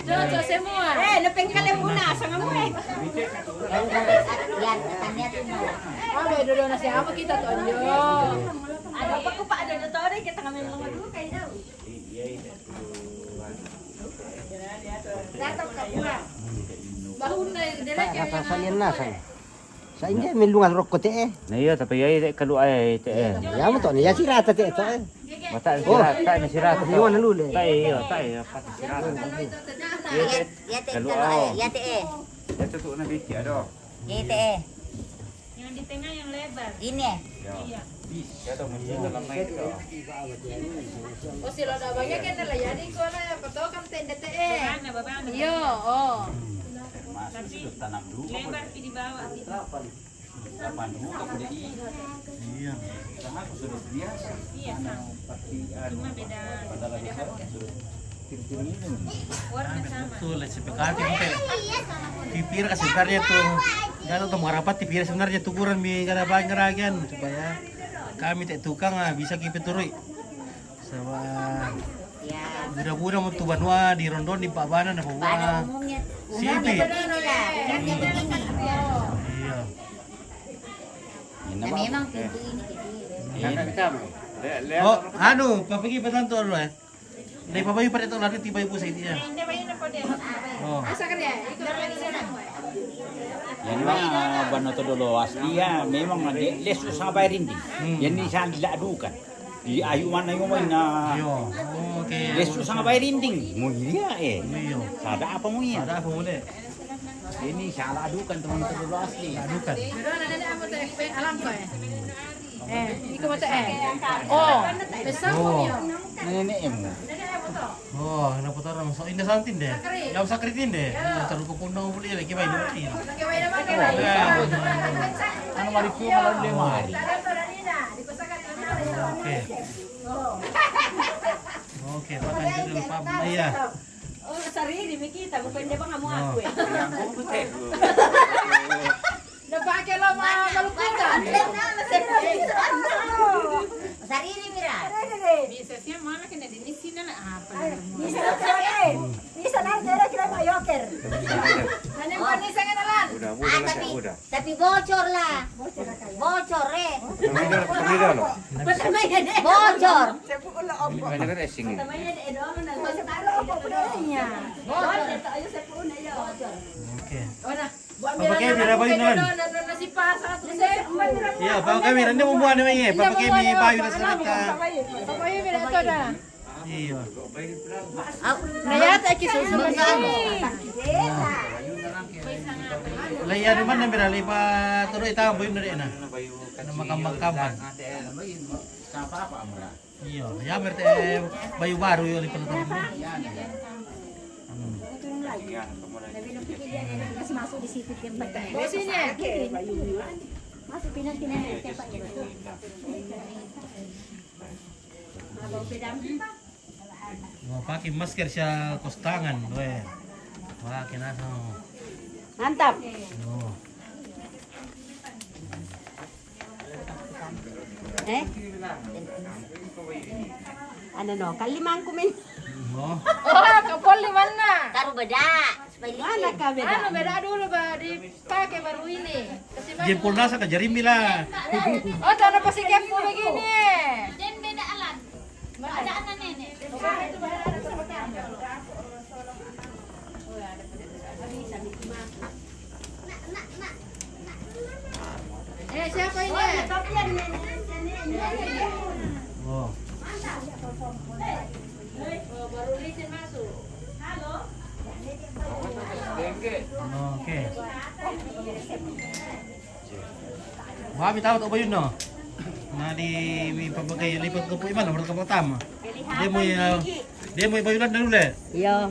Cocok semua. Napengkal yang muna sa ngamoy. Yan, tanya tu mau. Ambil dulu nasi apa kita tu anjo. Ada apa ko pa ada na tore kita ngamin mga dulu kay daw. Dato ka pula. Bahun na dele ke. Kata salian na sa. Sa india milungan rokko te. Nah iya tapi ai kalau ai te. Ya mo to ni ya sirata te to. Mata sirat, tak ni sirat. Yo na lule. Tak iya, tak iya pat sirat. Ya te kalau ya te. Ya tutuk na biji ada. Ya te. Yang di tengah yang lebar. Ini. Ya tu mesti dalam mai tu. Oh sila dah banyak kan lah jadi kau lah patokan tenda te. Mana babana. Yo, oh. Masuk tanam dulu. Lebar pi di bawah. Kapan dulu aku udah Iya. karena aku sudah biasa. Iya, sama. Cuma beda harga. Warna sama. Betul, sepekati sampai pipir kan sebenarnya tuh. Kalau kamu rapat pipir sebenarnya tukuran mi kada banyak ragian supaya kami tak tukang bisa kita turui. Sama budak-budak mau tuh banua di Rondon di Pak Bana dan Pada Pak umumnya Sipi. begini lah, umumnya begini. Iya. Dan memang pintu ini kecil. Kakak kita mau. Oh, anu, papagi patanto ano eh. Dai pabayu pa dito lari tibay po sa itiya. Hindi ba yun na po din? Oh. Asa ka rin? Ikaw na rin sana. Yan na bano to dulu asli ya memang les usabay rin din. Yan ni siya diladukan. Di ayuman na yung na Yo. Okay. les usabay rin din. Mo iya Iyo. Sada apa mo iya? Ada apa muli? Ini siya ladukan teman to dulu asli. Adukan. Pero nanala mo to, alam ko eh. Ikaw mo Oh, besar mo Oh. yun. Nenek mo. Oh, naputar naman. So, inda santin deh. Daw sakritin deh. Taruh ko puno muli lagi bay ni. Kaya naman ka Ano mariku malam lemari. Oke. Oke, pakan dulu pam. Iya. Oh, sarili, may kita. Pwede ba nga mo ako eh? Napake lang mga malukutan. Sarili mira. Bisa siya mana kena dinisi na apa mo. Bisa na, dera kila mayoker. Ano yung panisa nga nalan? Udah lah, udah. Tapi bocor lah. Bocor Pemida loh. Bocor. Banyak kan racing ini. Oke. Wala. Papa kayo mira ba yun naman? Nasipasa at Iya, papa kami hindi mo buwan naman eh. Papa kami bayo na sa ka. Papayo, mira ito na. Iya. Nayata, kisusunod Laya naman na mira lipa tuloy tama boy na rin na. Ano makambang-kambang. Siapa apa amra? Iya, ya merte bayu baru yo lipa na Kasi masuk di situ tempat. Sini. Masuk pinang-pinang tempat. Oh, pakai masker siya kostangan, we. Wah, kinasa. Mantap. Oh. Ano no, kalimang kumin. Oh. Oh, kapal liman na. Taruh beda. Mana ka beda? Ano, beda dulu ba? Dipakai baru ini. Kasi Jempol nasa ka jarim mila. Oh, tanda pa si Kepo begini. Dan beda alat. Ada anak nenek. Siapa ini? Oh. Oh, baru licin masuk. Oke. Mami tahu to ba yun no? Na di may pabagay lipat ko po iman orang ka tama. Dia mo bayulan na ulit. Yo.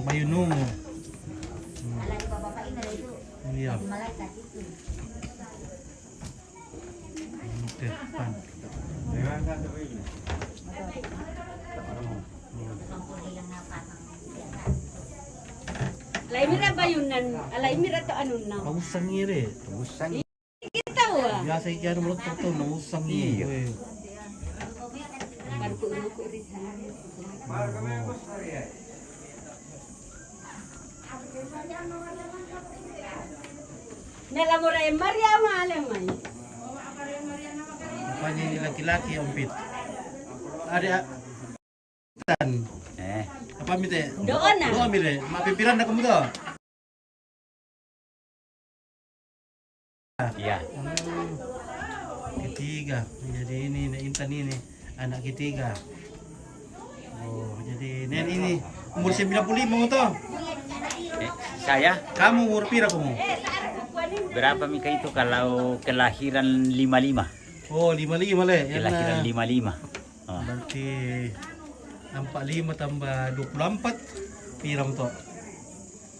Bayun no. Alah di bapak ini itu. Iya. Malaikat itu. Oke, pan. Alay mira ba yun nan? Alay mira to ano na? Pausang ire. Kita wa. Biasa ikan mulut to nausang iya. Parko-ruko rin. Nala mo rin Maria malamay. Rupanya ini laki-laki ompit. Ada tan. Apa mite? Doon na. Doon mire. Mapipiran na kamu to. Iya. Ketiga. Jadi ini Intan ini anak ketiga. Oh, jadi Nen ini umur 95 to. Saya Kamu umur pira kamu? berapa Mika itu kalau kelahiran 55? Oh, 55 le. Yan Kelahiran na. 55. Oh. Berarti 45 tambah 24 piram to.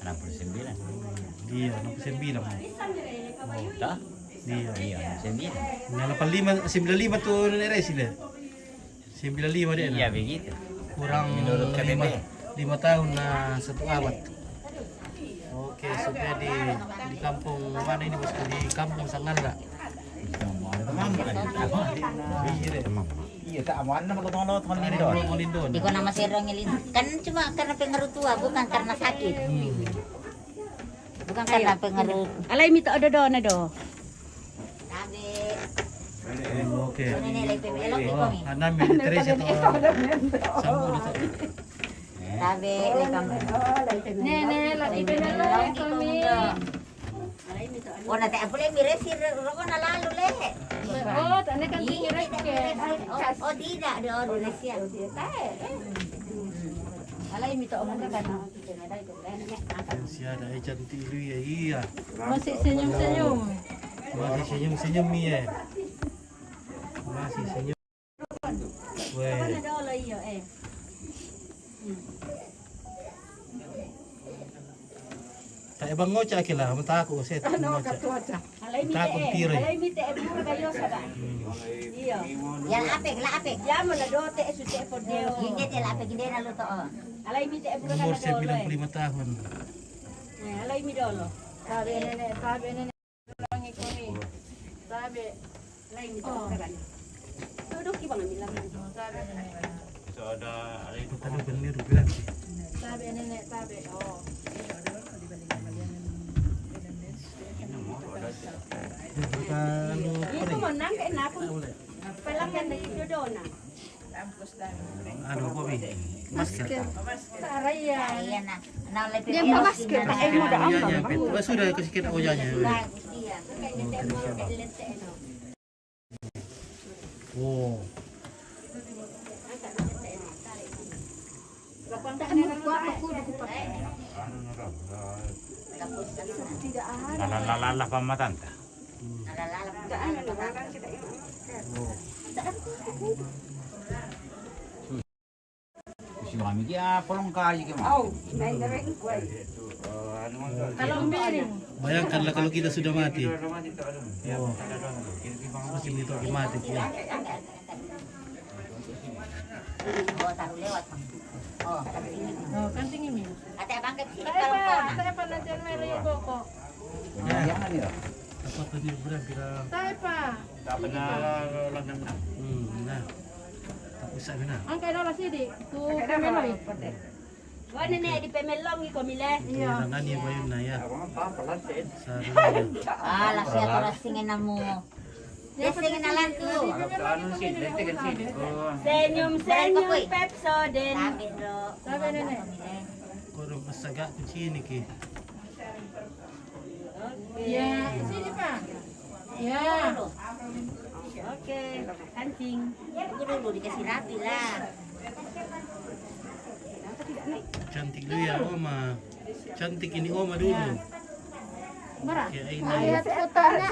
69. Iya, 69. Oh, dah. Iya. Iya, 9. Nah, 95 tuh nenek Resi deh. 95 dia. Iya begitu. Kurang Menurut KTP. 5 tahun, nah 1 abad. Oke, supaya di kampung mana ini bosku, di kampung Sangala. Iya, tak aman nama tolong Lindon. Di nama serong kan cuma karena pengaruh tua, bukan karena sakit. Bukan karena pengaruh. Alay mi to do na do. Tabe. Oke. Nenek lagi pemelok di Oh, kami. Anam Teresa tuh. Sambo dito. Tabe lagi kami. Nenek lagi pemelok kami. Oh, nanti apa lagi miresi roko na lalu le. Oh, tane kan kira Oh, tidak ada Indonesia. Alay mi to omong kan. Siya ada cantik lu ya, iya. masih senyum-senyum. Masih senyum-senyum ya. Masih senyum. Weh. Tak ibang ngocha kila, mata aku set. Ngocha. Alay mi Takot te. pire. Alay mi te bura kayo sa ba. Iyo. Ya apik, la apik. Ya mo na do te su te por dio. Hindi te la apik, hindi na luto. Alay mi te bura Umur ka do. 95 tahun. Alay mi do lo. Sabi nenek langi kami. Sabi Alay mi to ka. Duduk ki bang bilang. sabi nenek. Itu tadi bener bilang sih. Sabi nenek sabi. Oh. Kalau Ito mo nang kay na po. Palakan na do na. ano po mi? Masker. Saraya. Iya na. Na le pe. Dia masker. Ay mo da Ya, ya, sudah kasih kita ojanya. Oh. Lala pamatanta. Si mami kia polong kaji ke mau. Kalau miring. Bayangkanlah kalau kita sudah mati. Oh. Masih itu mati ya. Oh, taruh lewat. Oh, Oh, kanting ini. ate bangkit sini Saya kalau kau. pa, saya pa nandiyan meron yung boko. Jangan dia. Apa tadi bilang? Saya pa. Dapat na lang. Nah. Tapos sabi na. Ang kay Lola Sidi, ku Kameloy. Wa na di pemelong ko mile. Kailangan niya ba yun na ya? Sabi Ah, lasya ko lasingin na mo. Lasingin na lang ko. Senyum pepso din. Sabi ro. Sabi nenek. kurang masaga kucini ki. Ya, sini pa. Ya. Oke, kancing. Aku dulu dikasih rapi lah. Cantik lu ya Oma. Cantik ini Oma dulu. Mara. Kayak ini. Ayat utara.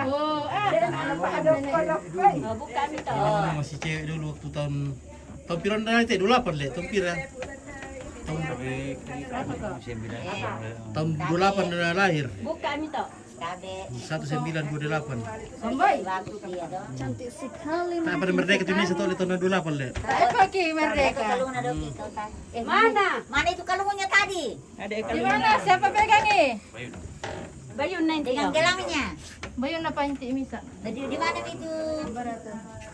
Oh, Bukan itu. Oma masih cewek dulu waktu tahun piran dah itu 28 le, tahun piran. Tahun 28 dah lahir. Bukan itu. Sabi. 1928. Samboy. Bagus dia dong. Cantik sekali. Tak pada merdeka Indonesia tahun 28 le. Ay, pagi Itu merdeka. kalung ada kau tak. Mana? Mana itu kalungnya tadi? Di mana? Siapa pegang eh? Bayun na Dengan hindi. gelangnya. Bayo na panti misa. Di mana itu?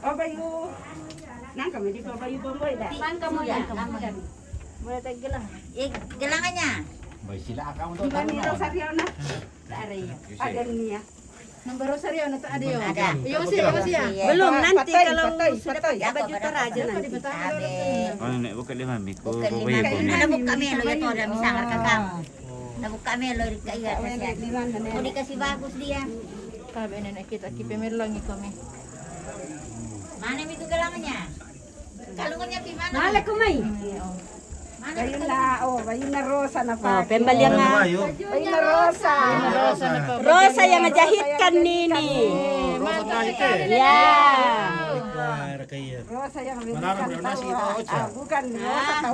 Oh, bayu. Nang kami di bayu bomboy dah. Man kamu ya. Boleh tegelang. Gelangannya. Baik sila akaw Di mana Rosario na? Dari. Ada ni ya. Nomor Rosario na ta adio. Ada. Yung siya. Belum nanti kalau sudah pakai baju toraja Di nanti. Bataga. Ano na, buka lima miko. Bukan lima. Nabuk kami lo ya tuh ada misalnya ke kamu. Nabuk kami lo iya kasih. Mau dikasih bagus dia. Sabi nenek kita kipemerlangi kami. Mana itu gelangannya? Kalungnya di mana? Nalek ko may. Mana? Bayun na, bayun na rosa na pa. Pembalian nga. Ayo. Bayun na rosa. Rosa na pa. Rosa yang ngejahitkan Nini. Mantap sekali. Ya. Para kaya. Rosa yang Melarang dari nasi itu ocha. bukan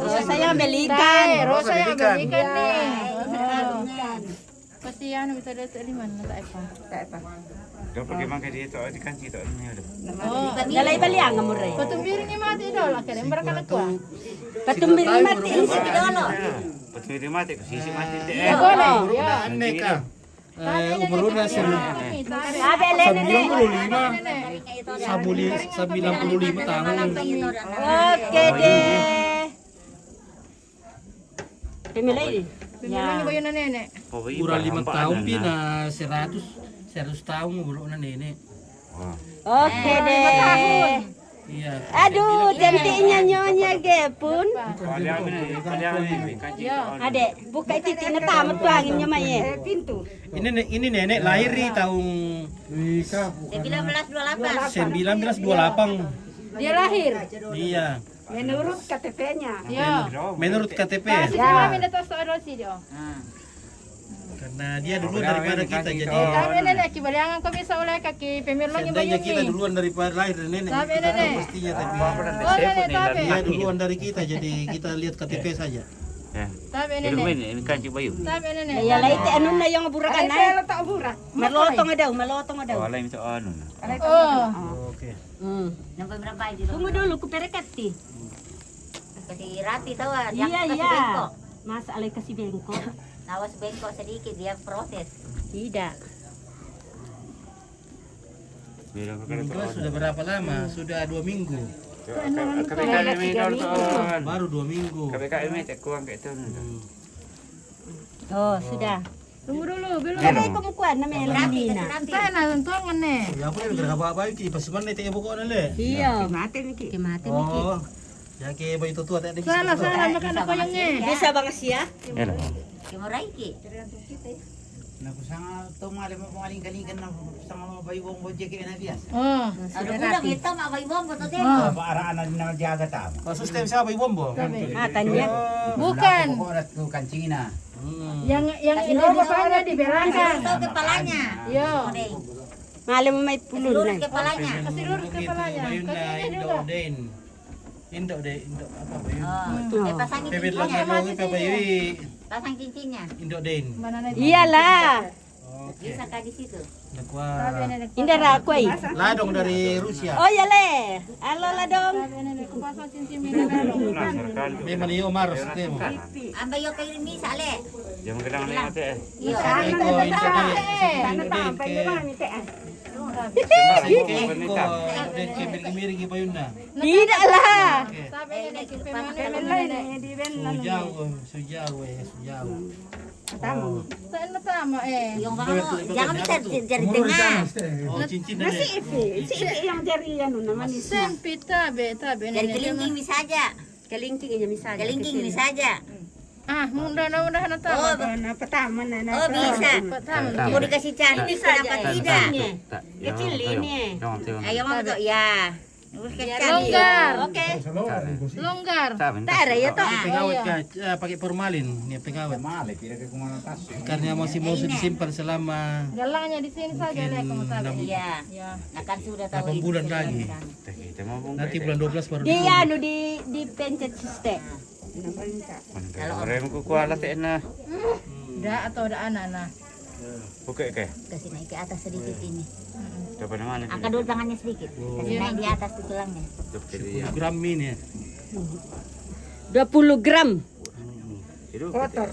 rosa yang belikan. Rosa yang berikan nih. si anu minta Datuk Liman tak apa. Tak apa. Dah pergi makan dia tu di kanci tu ni ada. Oh, Dalay baliang amore. patumbiring ni mati dolo kare mereka nak kuah. Patumbiri mati ang sige dolo. Betul dia mati sisi mati dia. Ya boleh. Ya. Aneka. Umurnya Sabi Elena ne. 95 tahun. Oke deh. Pemilih. Pemilih bayu na nenek. Kurang 5 tahun pina 100 tahun umurnya nenek. Oke deh. Iya. Aduh, cantiknya nyonya Gepun. Ya. Adek, buka titik na tamat tuangin nyo maye. Pintu. Ini nenek lahir di tahun 1928. Dia lahir. Iya. Menurut KTP-nya. Ya. Menurut KTP. Kasih kami datang soal sini oh. Karena dia duluan daripada kita jadi. Tapi nenek kibaliangan kau bisa oleh kaki pemirsa Seandainya bayu kita ni. duluan daripada lahir nenek. Tapi nenek. Pastinya tapi. Oh nenek tapi. Dia duluan dari kita jadi kita lihat KTP saja. Tapi nenek. Ini kanci bayu. Tapi nenek. Ya laite anu na yung burakan na. tak burak. Malotong daw. Oh, lain tu anu. Oh. Oke. Sampai berapa aja? Tunggu dulu ku perekati. Kasih rapi tahu ah. Iya Kasih iya. bengkok. Mas alay kasih bengkok. Awas bengkok sedikit dia proses. Tidak. Itu sudah berapa lama? Sudah 2 minggu. KPKM ni dah tu. Baru 2 minggu. KPKM ni tak kurang kat tu. Oh, sudah. Tunggu dulu, belum. Kami kumukuan na may lambina. Saya nak tentuangan ni. Ya apa yang berapa iki pas mana teh buku nale. Iya. Mati Miki. Oh. Ya ke bayi tua tak ada. Salah makan apa yang ni? Bisa bang siya? Ya. Kimurai ki. Naku sanga to mali mo paling-kalingan na sanga mo bayi wong boje ke na bias. Oh. Ada ulang itu mak bayi bom betul deh. Araan na nagjaga ta. Sistem siapa bayi bombo? Ah, tanya. Bukan. Ko oras ko kancing na. Yang ini kepalanya dibelakang. Tahu kepalanya. Yo. Malam mo may pulun Lurus na. kepalanya. Kasih lurus kepalanya. Bayu na Kasih ini Indo juga. Den. Indo apa bayu? Oh, pasangin Bebet lagi cincinnya. lo pa bayu Pasang cincinnya. Indo Den. Mana nih? Iyalah. Oke. Bisa kah di situ? Nakwa. Indara ko eh. Ladong dari Rusia. Oh yale. Alo la dong. Nenek kupasang cincin merah. Memang iyo maros temo. Ambil yo kayu ini sale. Jangan kadang ni mati. Iya. Eko Indo Den. Eko Den ke miring bayu na. Tidak lah. Tapi nenek pemandu Sujau. Saya tama Yung bang jangan minta jari tengah. Oh cincin na. Si Ipi yang jari ano naman ni Sempit tabe Dari nenek. kelingking bisa aja. kalingking niya misalnya. Kelingking bisa aja. Ah, mudah-mudahan na tama. Napatama na na. Oh bisa. Tama. Mau dikasih cantik kenapa tidak? Kecil ini. Ayo mau tuh ya. Uruskan cantik. Longgar. Oke. Longgar. Tak ada ya toh. Pengawet ka pakai formalin ni pengawet. Mali pila ka kumana tas. Karena masih mau disimpan selama Galangnya di sini saja lek kamu tahu. Iya. Ya. Nah kan sudah tahu 8 bulan lagi. Nanti bulan 12 baru Di anu di pencet sistem. Kalau orang ku kuala tak na. Dah atau dah anak nah. Buka ke? Kasih naik ke atas sedikit ini. Dapat mana? Angkat dulu tangannya sedikit. Kasih naik di atas tuh tulangnya. 10 gram ini. 20 gram. Kotor.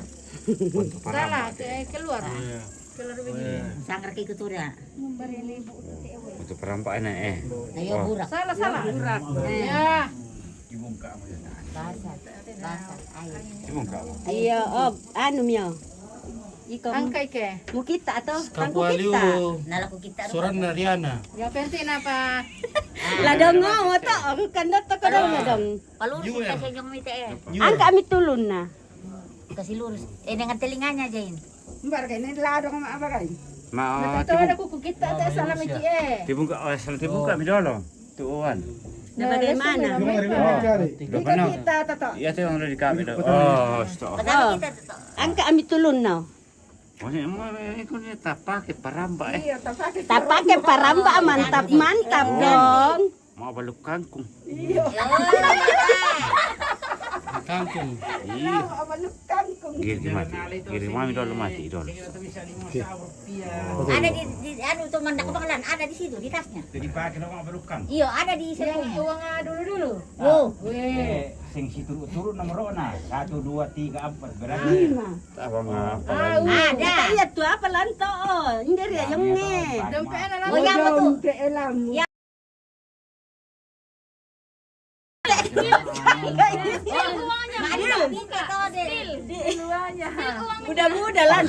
Salah keluar. Keluar begini. Sanggar ke kutura. Untuk perampakan Ayo burak. Salah. Ya. Basah. Ayo. Iya, oh, anu mio. Ikaw Angkai ke. mo kita atau Kapualiu Nalaku kita. Soran Nariana. Ya penting apa? Ladong ngo to, ang kandot to ko daw na dong. Palurus kasih yung mite eh. Ang kami tulun na. Kasih lurus. Dengan telinganya Jain. Barkay na ladong ma abagay. Ma, Tahu ada kuku kita tak salah mesti dibuka dibuka mi dolo. Tuan. Na bagaimana? Ikaw Kita to. Iya tu yang ada di kami tu. Oh, stop. Padahal kita tuh. Ang kami tulun na. Maksudnya ikut ni tak pakai perambak Tapake paramba mantap dong. Mau baluk kangkung. Kangkung. Iya. Giri mami dulu mati dulu. Ada di anu tuh mandak kebakaran, ada di situ di tasnya. Jadi pakai orang berukang. Iya, ada di selimutnya. Uang dulu. Oh, Sing situ turun nomornya 1 2 3 4 berarti. Apa ngapa? ada. Iya tuh apa lanto? Ini dia yang nge. Oh, yang betul. Ya. Mudah-mudah lan.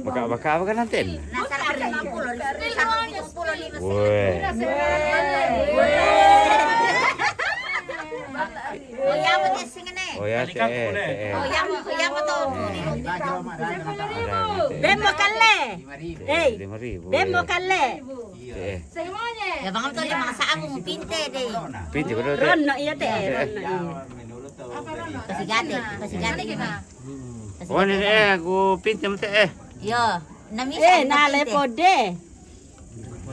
Baka apa kan nanti? Woi. Oh ya, yang betul. Bemo kalle. 5.000. Bemo kalle. Ya bang betul dia mangsa aku mau pinte deh. Pinti betul teh. Rono iya teh. Kasih gade gini. Oh ini aku pinti mate Yo, nami Nale pode.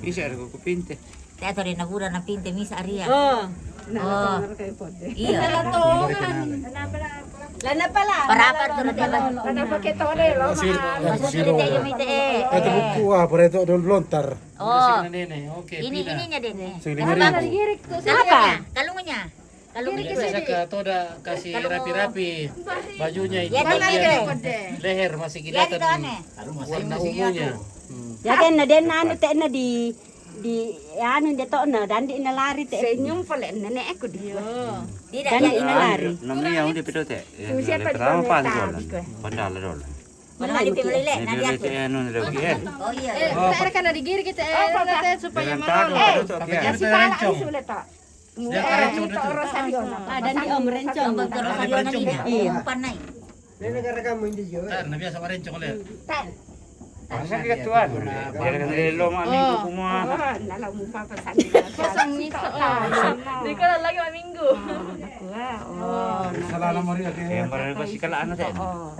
Bisa aku pinti. Teater na bura na pinte misa aria. Oh. Oh. Iya. Lana pala. Parapar tuh nanti apa? Kenapa kita ada lo? Maksudnya dia mite Itu buku apa itu dulu lontar. Oh. Oke. Ini ininya deh. Girik tuh. Apa? Kalungnya. Kalungnya Bisa ke toda kasih rapi-rapi bajunya ini Ya, bagian leher masih Ya kelihatan itu aneh. warna ungunya. Ya kan na anu teh na di anu de to na dan di na lari teh. Senyum pala nenek aku dia. Tidak Dan ya. di na lari. Namanya yang udah pedot teh. Pertama pas dolan. Pandal dolan. Mana di pemilih Ini nanti dia aku. teh anu lagi Oh iya. Kita kan ada girik kita supaya tahu Pakai kita rencong. Dia rencong itu. Dan di om rencong. Bang Rosario nanti. Iya. Umpan naik. Nah, biasa rencong oleh. Masa kita tuan. Dia kan lo mami semua. Di kalau lagi minggu. Salah nomor ya. Yang pernah pasti kalah anak teh.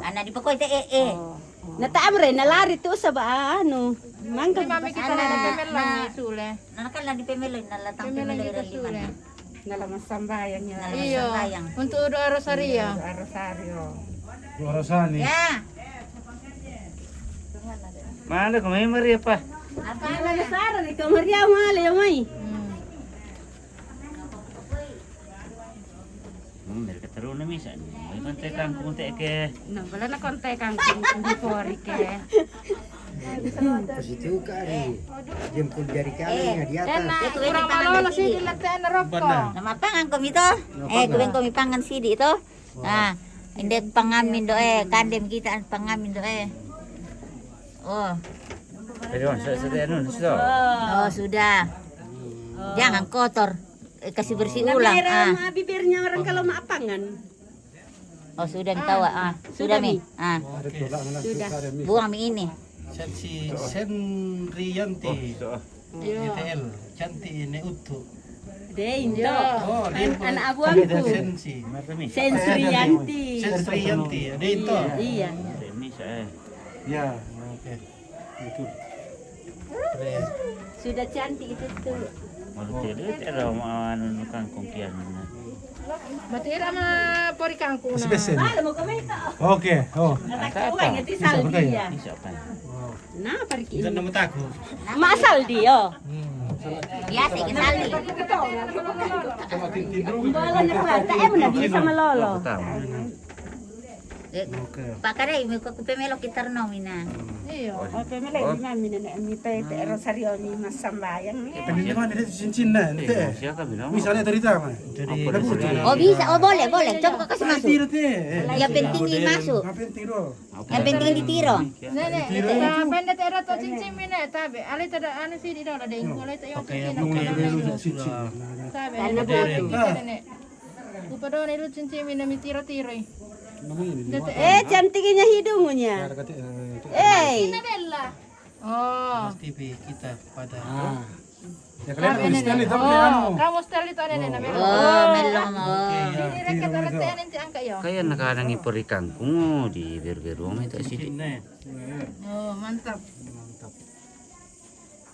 Anak di pokok teh Na taamre na lari tu sa ba anu. Mangga Mami kita ada pemelang sule. Nah kan lah di pemilih nalatang pemilih dari mana? nalaman sambayan niya. Iyo. Untuk doa rosario. Rosario. Rosani. Ya. Mana kau main Maria apa? Apa Mana sara ni Maria male ya mai. Dari keteruan ni misal. Mai kontek kangkung teh ke. Nah, bala na kontek kangkung di pori ke. Situ kari. Jemput jari kanan di atas. Kurang malo sih diletakkan rokok. Nama pangan kami to. Kuwen kami pangan sidi to. Nah, indek pangamin doe, kandem kita pangamin doe. Oh. Oh, sudah. Jangan kotor. Kasih bersih ulang. Nah, bibirnya orang kalau maapangan. Oh, sudah tahu. Sudah mi. Sudah. Buang mi ini. Si Senriyanti. ITL. Cantik ne utu. Deinto. Oh, Anak abuanku. Sensi. Sensriyanti. Senriyanti. Ada itu. Iya. Ini saya. Ya, oke. Itu. Sudah cantik itu tuh. Malu tidak anu kangkung kian. Matira ma pori kangkung. Spesial. Mau komento. Oke. Oh. Nakauan ngati saldi ya. Siapa? Nah, pergi. Itu nama taku. Masal dia. Biasa kita saldi. Bola na plata na di sama lolo. Pak Kare, may kupemelo kita no mina. Iyo. Oh, pemele di mami na mi pete rosario ni masambayang. Peniliman itu cincin nah, itu. Siapa bilang? Misalnya dari mana? Jadi Oh bisa, oh boleh. Coba kasih masuk. tiro teh. Yang penting ini masuk. Ngapain tiro? Yang penting ditiro. Nenek, kita pendet era to cincin mina tabe. Ali tada anu sih di dalam ada ingko lai tayo cincin. Tabe. Ana nenek. Upadon itu cincin mina mi tiro-tiro. Cantiknya hidungnya. Bella. Oh. TV kita pada. Ya Tabe nenek. Oh, kamu setel itu nenek namanya. Oh, melong. Ini reket ada teh nanti angka yo. Kayak nakadang ipori kangkung di beru-beru itu sih. Oh, mantap.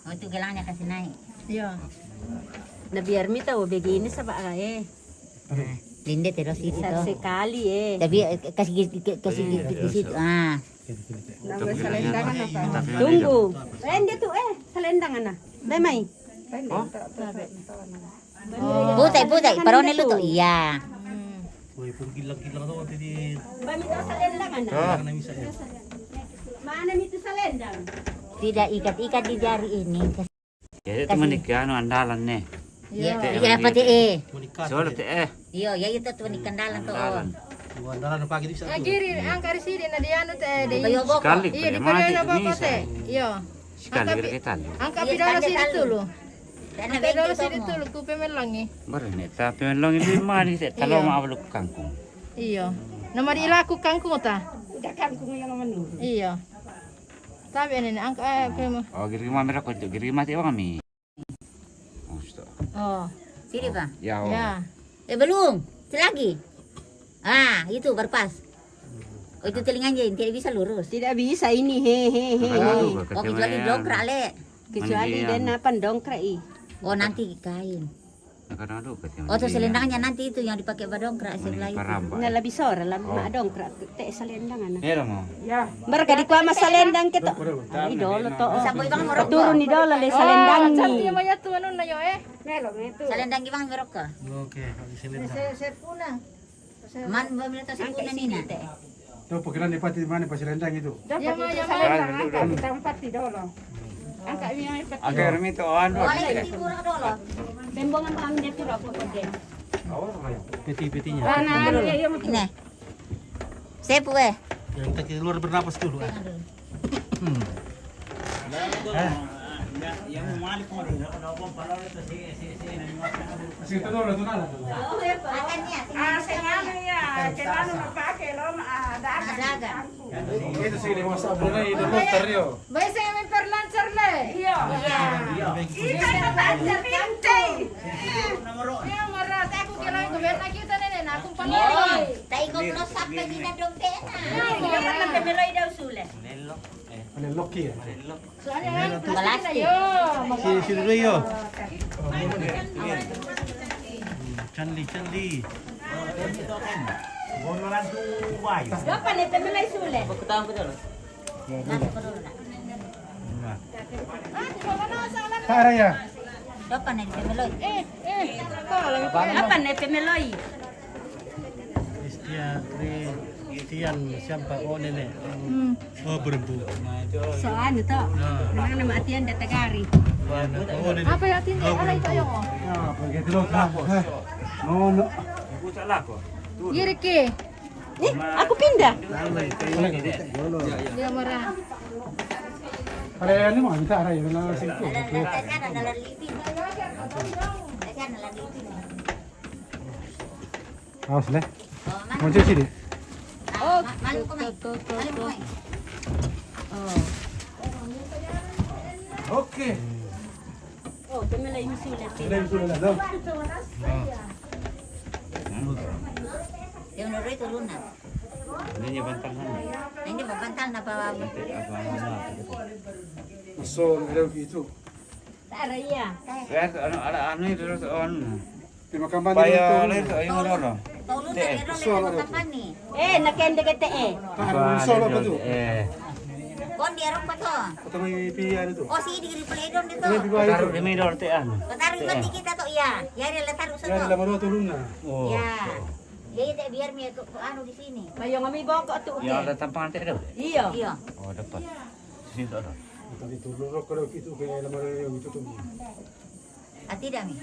Oh, itu gelangnya kasih naik. Iya. Na biar mi tahu begini sa ba eh. Lindet terus itu. Sekali Tapi kasih di situ. Ah. Selendangan apa? Tunggu. Dia tuh selendangan nah. Memang. Putay, parone lu tuh. Iya. Woi, pun kilang-kilang tuh tadi. Bami tuh selendangan nah. Karena bisa ya. Mana itu selendang? Tidak ikat di jari ini. Ya itu menikah anu andalan nih. Iya, pati Soalnya teh Iya, ya itu tuh di kendalan tuh. Andalan pagi bisa tuh. Agiri angkar sini na di anu teh di. sekali. Iya di periode apa teh? Iya. Sekali kita. Angka pidana sini dulu. Karena Pidana sini dulu ku pemelangi. Baru nih tapi melong ini mari kalau mau lu kangkung. Iya. Nama dilaku kangkung ta? Udah kangkung yang mana? Iya. Tapi ini angka Oh, giri mah merah kok giri mati apa kami? Oh. Sini, Pak. Ya. Ya. Belum. Selagi. Ah, itu berpas. Oh, itu telinganya tidak bisa lurus. Tidak bisa ini Oh, kecuali dongkrak, Le. Kecuali dan apa dongkrak Oh, nanti kain. Karena aduh Oh, tuh selendangnya nanti itu yang dipakai badongkrak sebelah itu. Nah lebih sore lah mak dongkrak teh selendangan. Ya mau. Ya. Mereka di kuama selendang kita. Idolo to. Sampai bang merok. Turun idolo le selendang ni. Cantik maya tu anu na yo Melo itu. Selendang bang merok ka. Oke, di sini. Sepuna. Man bamila ta sepuna nina. Tuh, pikiran di mana pas rendang itu. Ya maya Angkat tempat idolo. Angkat yang ipat. Akhir itu anu. Boleh di murah dulu. Bembongan kami dia pura apa ke. Peti-petinya. Ini. Sepu Yang kita keluar bernapas dulu. Yang malik mo rin ako pala ito si Situ dulu tuh nala. Kelano pakai lo ada. Itu sih di masa bunga itu dokter yo. Baik saya main perlancar le. Iya. Ikan lancar pintai. Iya marah aku kira ko ben kita nenek aku panori. Tai ko close up lagi na dong tena. Iya kan nanti meloy daw sule. Ano loki ya? Soalnya Balasti. Si dulu yo. Candi. Bonoran tu wayo. Dapat nih meloy sule. Para ya. Dapat na di meloy. Apa nih meloy? Istian siapa nenek. Oh berempu. Soalnya to. Nang nama atian datagari. Oh nenek. apa ya tinta ala itu yo. Begitu loh. No. Giri ke. Aku pindah. Dia marah. Ada ini mah kita ada yang nala situ. Sana dalam living. Sana dalam living. Awas leh. Mau cuci deh. Oh, malu ko mai. Oke. Oh, meloy sule. Yang nuri itu lunak. Ini bantal sana. Ini bantal na pa. So, ada gitu. Tara ya. Ya anu itu anu. Terima kasih. Paya itu ayo ngono. Tolong dari role kapan nih? Nakende kete Solo apa tuh? Kon dia rok pa to. Atau may piyan itu. Oh, si di Pledon dito. Taruh di medor teh anu. Taruh mati kita to iya. Yari la taruh sa Yan to. lama do tulun na. Oh. Ya. Jadi tak biar mi anu di sini. Mayong ami boko tu. Ya ada tampangan teh ada. Iya. Iya. Oh dapat. Sini ada. Tadi tulun ro kalau gitu kayak lama yang itu tuh. Ah, tidak mi.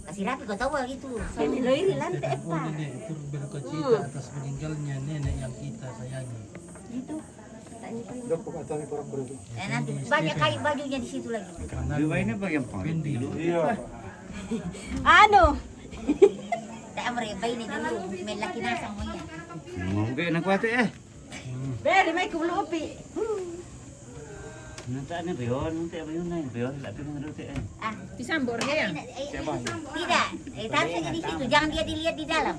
Kasih rapi kau tahu gitu. Meloy lantai Oh nenek turut berkecita atas meninggalnya nenek yang kita sayangi. Itu. Dok pokoknya kurang beritu. Nanti banyak kain bajunya di situ lagi. Dua ini bagian Pendi. panggung. Iya. Anu. Tak amre bayi ni dulu. Main laki nasang mo yan. Mungkin nak kuat Beri mai kublupi. Nanti ani beon, nanti beon nih, beon tak pindah dulu teh. Ah, Disambor ya. tidak. Taruh saja di situ. Jangan dia dilihat di dalam.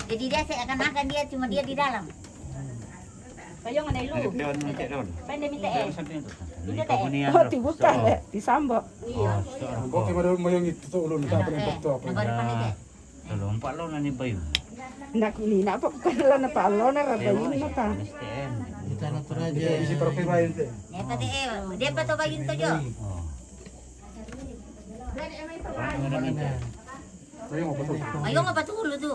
Jadi dia saya akan makan dia cuma dia di dalam. Mayong anay lu. Nanti beon nanti don. Pende minta Beon sampai itu. Ini teh. punian. Bukan disambok. Oke, baru mau yang itu tuh ulun tak pernah dokter apa. Baru pandai. Lompat lo nani bayu. Nak ini nak apa kalau nak palo nak rabayin nak ta. Kita atur aja. Isi profil bayun tu. Ya tadi dia betul bayun tu jo. Mayong apa tu lu tu?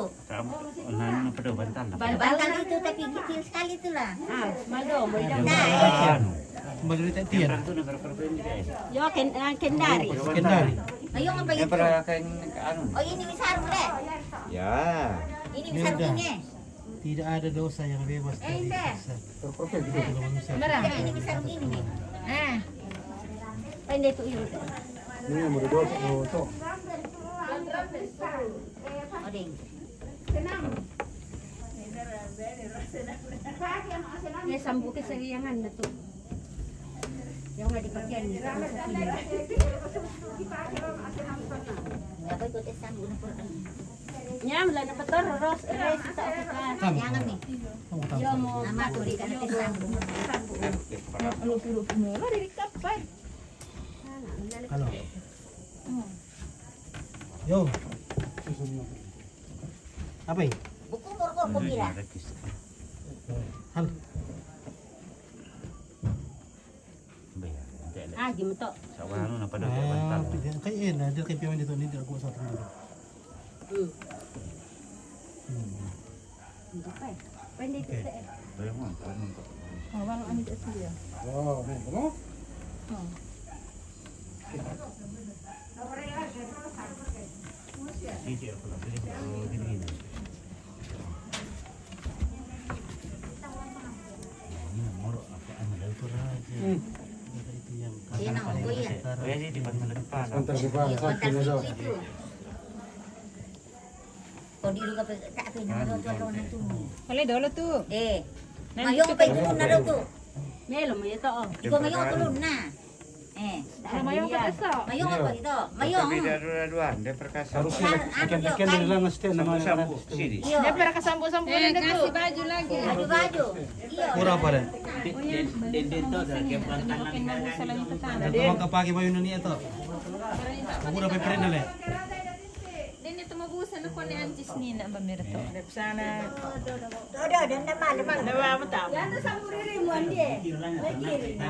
Nani pada bantal. Bantal itu tapi kecil sekali tu lah. Mado mo ida. Kembali tak tian. Itu negara perbedaan guys. Yo kendari. Kendari. Mayong apa Yang itu? pernah kain anu. Oh ini sarung deh. Ya. Ini Ini sarung udah. ini. Tidak ada dosa yang bebas dari dosa. Profil gitu. Kalau manusia. Ya, ini sarung ini nih. Pendek tu ibu. Ini yang mudah tu. Odeng. Dia sambut kesayangan na tu. Yang ada dipakai ni. Apa itu tes sambung na pura. Nyam lah na betul ros kita kita. Jangan nih. Yo mo Nama aku di kana tes sambung. Lupi-lupi mula dari kapan? Halo. Yo. Apa ini? Buku murkor ko kira. Halo. Ah gimana? Sawan anu pada bantal. Kayak enak dia kayak piawan itu ni dia aku satu dulu. Pendek tu. Bayang Awal ani tak dia. Oh, nih, kamu? Ini aku nak pilih gini. Ini moro apa anu dari tu raja. Itu yang Iya, nak aku ya. Oh ya di bantal depan. Antar di bawah, Iya, satu kontak ni dah. itu. Kau di luar tak apa nama tu orang tu. Kali dulu tu. Mayong apa itu na tu? Melo mo ito. Ikaw mayong tulun na. Kalau mayong ka sa. Mayong apa itu? Mayong. Tapi dua-duaan dia perkasa. Harusnya ikan di dalam mesti nama Sambu sini. Iya. Dia pernah kesambu-sambu na tu. Kasih baju lagi. Baju. Iya. Murah apa dah? Dito dah ke Salah yung petang. Ada tuang kapagi bayu ni itu. Kamu dah peperin dah le. Din ito mabusan ako ni Antis ni na bamirto. Sana. Dan nama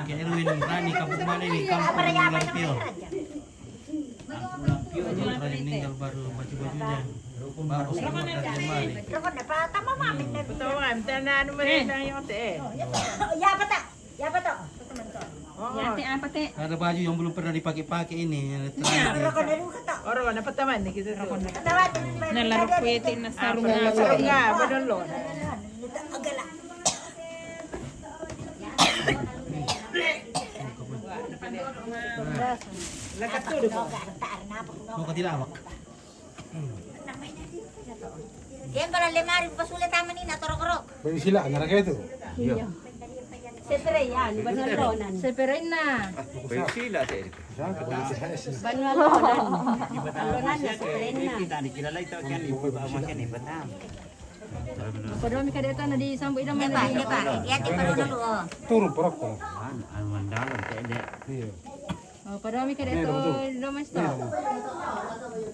Kayak Erwin Rani kampung mana ini? Kampung Lampio. Raja meninggal baru baju-bajunya. Baru selamat dari Mali. Ya betul. Yate apa te? Ada baju yang belum pernah dipakai-pakai ini. Orang dapat teman ni kita tu. Nalarok pwede na sarong na. Sarap nga, badalo. Lakat tu dulu. Mau ke tilawak? Yan pala lemari pasulit taman ni natorok-rok. Bayu sila, naraka itu. Setre yan, banalonan. Seperin na. Bayu sila tadi. Banalonan. Banalonan na setre na. Kita dikilala itu kan ibu makan ni betam. Padahal mereka datang na di sambu idam Yan mana pa, di. yan pa. Yan ti paro dulu. Turun perok tu. Anu mandalan tadi. Iya. Oh, padahal mereka datang domestik.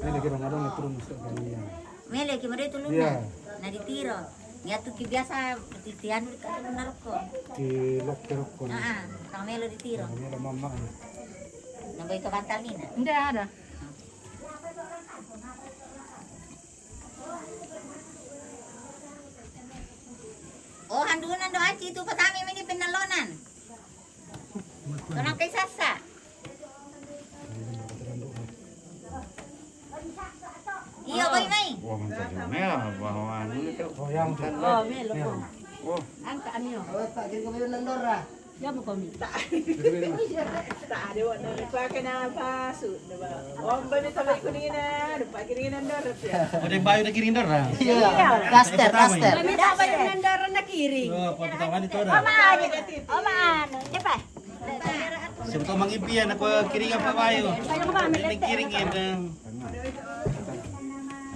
Ini kira ngadong turun mesti kali. Mele ki mere tulun Iya. na. Na ditiro. Ya tu ki biasa titian ka narok ko. Di lok perok ko. Kang melo ditiro. Ini ada mama. Nambay ka bantal ni na. Tidak ada. Oh, handunan do aci itu patami mini penalonan. Kanang kay sasa. Iya, boy may. Wah mantap. Merah bahwa anu itu. Oh, yang tu. Oh, melo ko. Oh, Ang kaanyo. Tak kira kamu nandora. Ya mo kami. Tak ada waktu lepas kena pasut. Om bani sampai kuning na, lepas kiri na ndor. Oh, dia bayu dah kiring dora. Daster, daster. Kami dapat yung nandara na kiri. Oh, pagkawan itu dah. Oman, cepat. Sebetulnya mangimpian aku kiringan Pak Bayu. Ini kiringin dan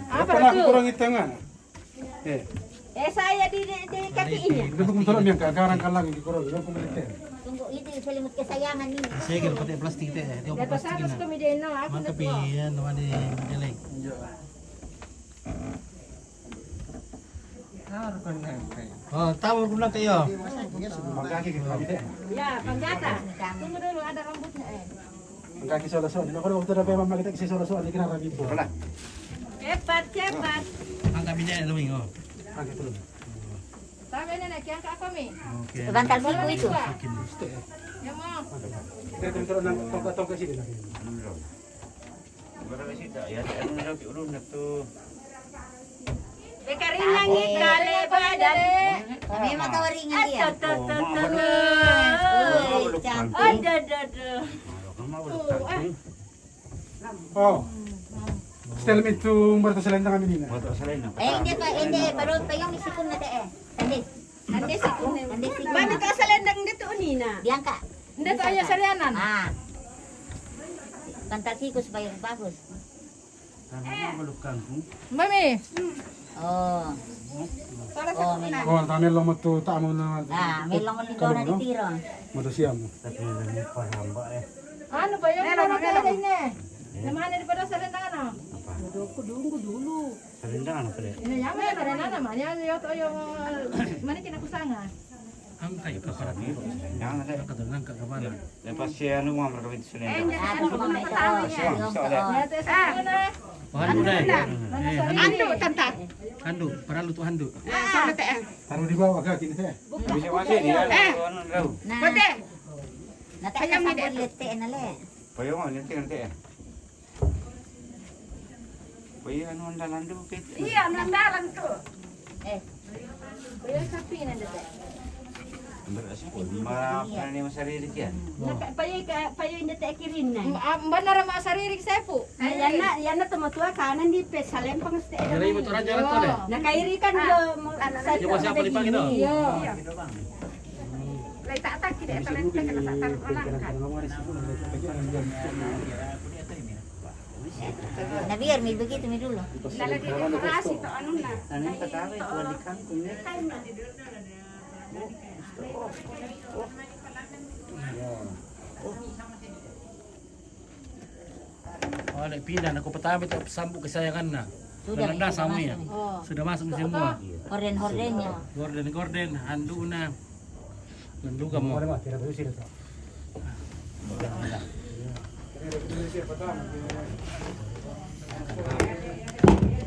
Apa nak kurang tangan? Saya di kaki ini. Itu pun tolong yang karang kalang di kurang. Yang kumuliten. Tunggu itu selimut kesayangan ini. saya kira pakai plastik teh. Dia pakai plastik Tapos na. kami din no, ako Mantap na to. yan, naman ni jelek. Oh, tawar ko lang kayo. Ya, panggata. Tunggu dulu ada rambutnya Ang kaki solo-solo. Ako na waktu na pa makita kasi solo-solo. Hindi ka na rabi po. Wala. Cepat, cepat. Ang kami niya, luming, oh. Ang kaki tulog. Tabe nenek yang ke apa mi? Okay. Bantal siku itu. Ya mau. Kita tuloy ng tongkatong kasi nila. Berapa sih tak? Ya, tak ada lagi ulun tu. Bekaringan kale badan. Kami mah tawaringan dia. Oh. Tell me to Marta Salenda kami nila. Hindi pa, hindi. Parod pa yung isikon na eh. Hindi. Ande sikun. Hindi sikon. Mami ka salendang dito unina. Diangka. Hindi to aja salianan. Ah. Bantal siku supaya bagus. Mami. Oh. Oh, memang. Oh, tanay lang mo to tamo na. Ah, may longon dito na ditiro. Manusia mo. Ano ba yung orang kaya ini? Namanya daripada salendangan ah. Salindangan apa dia? Ini yang mana karena namanya yo to yo mana kena kusanga. Ang kayo ka para dito. Jangan ada. Katulang ka kabana. Lepas siya anu mau berkawin Salindang. Ah, di rumah itu. Oh. Ya teh sana. Handu dai. Ando tanta. Handu, para luto handu. Sana teh. Taruh di bawah kaki ni teh. Bisa masih dia anu rau. Nah. Pwede. Nataya sa bulete na le. Payung nanti ya. Payung anu andalan tu kita. Iya, nandalan tuh. Kuya sapi na dete. Berasa marah ni masari dia. Payo hindi tayo kirin na. Benar ma saririk sepu. Yan na tumatua kanan di pesalem pang ste. Dari mo to raja to le. Nakairi kan do Yung masya pa lipang ito. Iya. Lai tak kita talent ka na tatar orang kan. Na biar mi begitu mi dulu. Lalagay ko kasi to ano na. Ano katawi tuan di kangkung ni. Oh, nak pindah aku pertama itu sambut kesayangan na. Sudah sama ya. Sudah masuk semua. Horden-hordennya. Gorden, handu na. Handu kamu.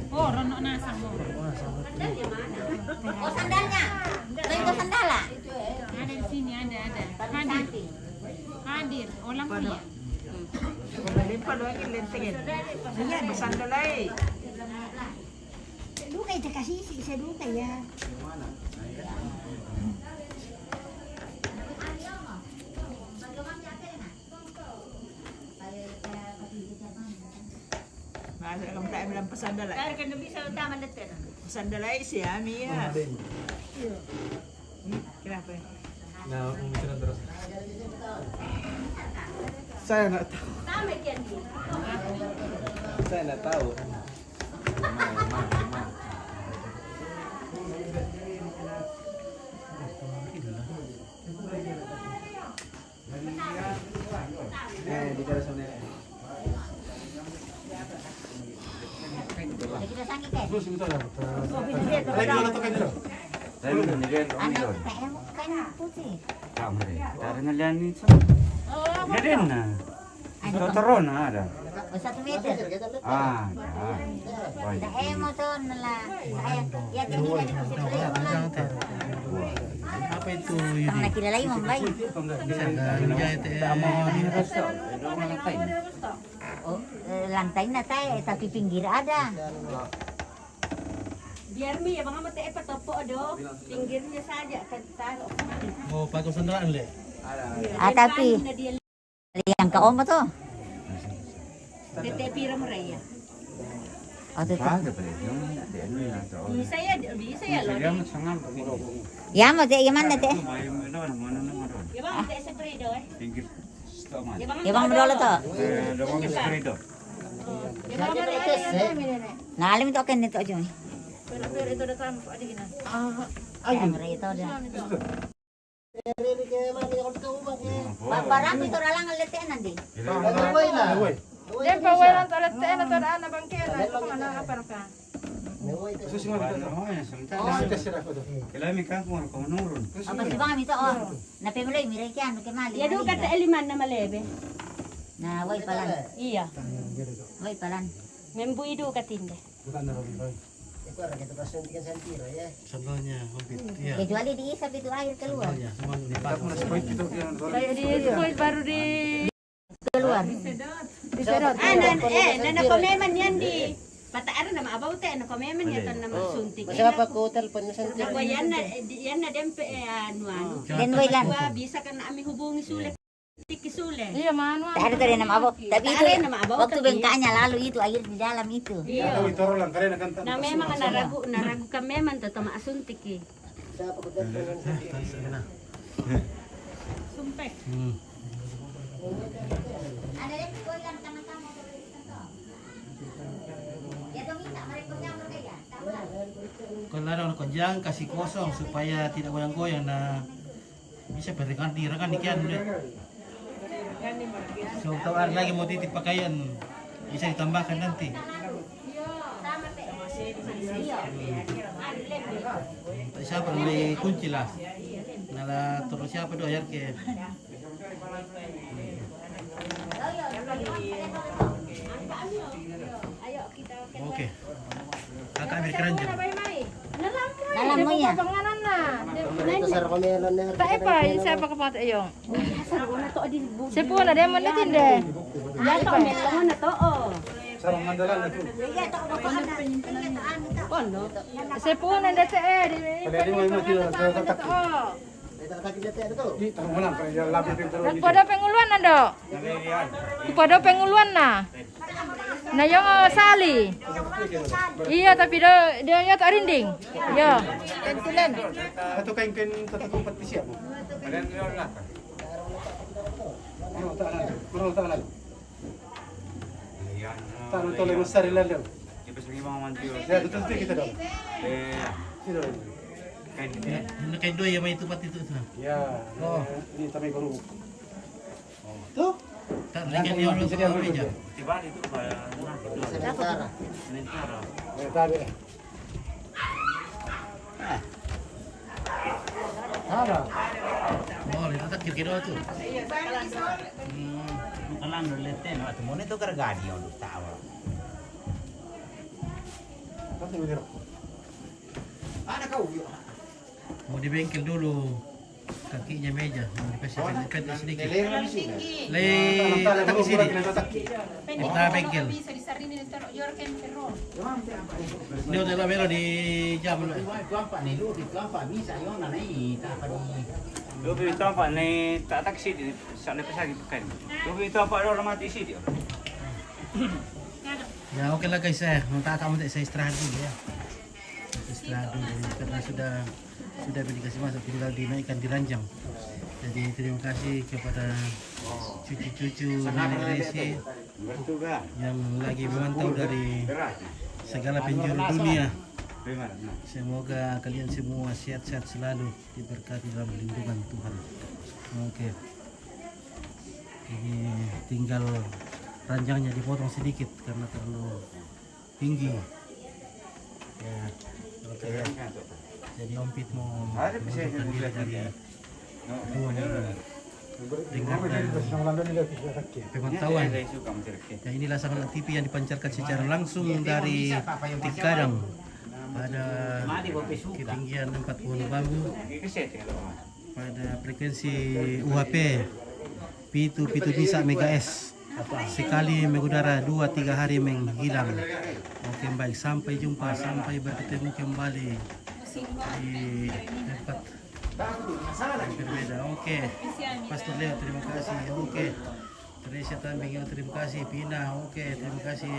Oh, rono nasa mo. Oh, sandalnya. Itu sandala. Ada di sini, ada. Hadir. Hadir, orang punya. Duka ita kasih sih, saya duka ya. Masa kamu tak bilang pesan dah lah. Kan bisa taman detet. Pesan dah lah isi ya, Mia. Kenapa? Nah, pemikiran terus. Saya nak tahu. Tama yan. Saya nak tahu. Di dalam sana. Kita sakit kan? Terus itu lah. Lagi dulu tekan dulu. Lalu nigel Anak on. kayak kan putih. Kamu deh. Dari ngelian ni. Oh, Jadi na. Totoron ada. 1 meter. Ah, Dah motor nala. Saya ya tinggi dari pusat beli. Apa itu? Tang nak kilala yung mambay. Oh, lantai na tayo, tapi pinggir ada. Biar mi ya mga mati epatopo do. Pinggirnya saja kan taruh. Oh, pakai sandalan le. Ah, tapi yang ka omo to. Tete pira mo raya. Oh, to. Ada pada dia. Bisa ya lo. Dia sangat. Ya mo te, yaman na te. Ya bang tete spray do eh. Pinggir. Ya bang modal to. Dawang spray itu. ya bang ada ini nenek. Nalim to kan nito aja. Pero itu udah tamu ada gini. Ayun rito dah. Barang itu ralang ngeletek nanti. Dia bawa toilet teh na toda na bangkela. Itu mana apa ka? Susunod ito. Kailangan ka kung ano menurun. Apa si bang itu oh. Na pemulay miray kaya no kemali. Ya do kata eliman na malebe. Na way palan. Iya. Way palan. Membu idu katinde. Sambelnya hobbit. Iya. Kecuali diisap itu air keluar. Sambelnya semua dipakai. Kayak di spoil baru di Keluar. disedot. Nana komeman yan di. Pataara na maabaw te, na komeman yan tan na masuntik. Masapa ko telepon na sa Ako yan na dempe anuan. Den way lan. Bisa kan na ami hubungi sulit. Tikisule. Iya, manual. Tak ada tadi nama abang. Tapi itu Ada nama abang, waktu tapi- bengkaknya lalu itu air di dalam itu. Iya. Ito lang, kaya nakanta. Na memang naragu ka memang to tama asuntik eh. Sumpek. Ada yang goyang sama-sama. Ya dong minta mereka nyamper ya. Kalau ada konjang kasih kosong supaya tidak goyang-goyang. Nah bisa berikan dirakan ikan deh. So tahu ada lagi mau titip pakaian bisa ditambahkan nanti. Tak siapa beli kunci lah. Nala terus siapa doa ya ke? Oke. Kakak ambil keranjang. Dalam mo ya. Panganan na. Tak apa, siapa kapatid yung? Siapa na dia mana tinde? Ya to melong na to oh. Sarang mandalan ito. Kono. Siapa na dete di. Pwede mo yung matira sa tatak. Oh. Di, tanong mo lang, kaya labi rin pero dito. Pada penguluan na do. Pada penguluan na. Na yung sali. Iya tapi dia tak rinding. Iya. Kantilan. Ato kayong tatakong patisya mo. Ano, tanan. Tanong tuloy mo sa sarili lang. Iba sa mga mantiyo. Ya, dito kita daw. Sino? Ini kayak dua ya main tempat itu. Ya. Oh. Ini tamay guru. Tuh. Tak lagi dia orang Jadi yang meja. Tiba itu kayak Eh, tabi. Ada. Boleh, tak kira-kira tu. Alam no leten, at mo nito kargadi on tawa. Pati mo dito. Ana kau. Mau di bengkel dulu kakinya meja, mau dikasih pendek sedikit. Lei tak di sini. Kita bengkel. Bisa disarinin taruh yorken perro. Dia udah lamelo di jam dulu. Tuampa ni lu, tuampa bisa yon na nai ta pa ni. Dobi ito pa ni taksi di sa lepas lagi pakai. Dobi ito pa orang mati sih dia. Ya oke lah guys saya, minta kamu saya istirahat dulu ya. Istirahat dulu karena sudah dikasih masuk, tinggal dinaikkan di ranjang. Jadi terima kasih kepada cucu-cucu nenek Resi yang lagi memantau dari segala penjuru dunia. Semoga kalian semua sehat-sehat selalu, diberkati dalam lindungan Tuhan. Oke. Ini tinggal ranjangnya dipotong sedikit karena terlalu tinggi. Ya, oke ya. Jadi Om Pit mau mengundurkan diri dari dua dengan pemantauan. Ya, inilah Sangalang TV yang dipancarkan secara langsung dari Tikadang pada ketinggian 4 pohon bambu pada frekuensi UHP Pitu bisa MHz. Sekali mengudara 2-3 hari menghilang. Oke baik, sampai jumpa, sampai bertemu kembali di tempat yang berbeda. Oke, Pastor Leo terima kasih. Oke, Teresa Tambing terima kasih. Pina oke terima kasih.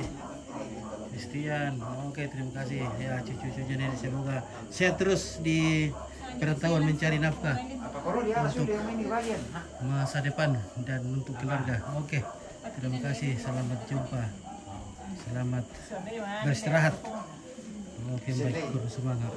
Christian oke terima kasih. Ya cucu-cucunya nenek semoga sehat terus di perantauan mencari nafkah untuk masa depan dan untuk keluarga. Oke, terima kasih. Selamat jumpa. Selamat beristirahat. Oke baik, bersemangat.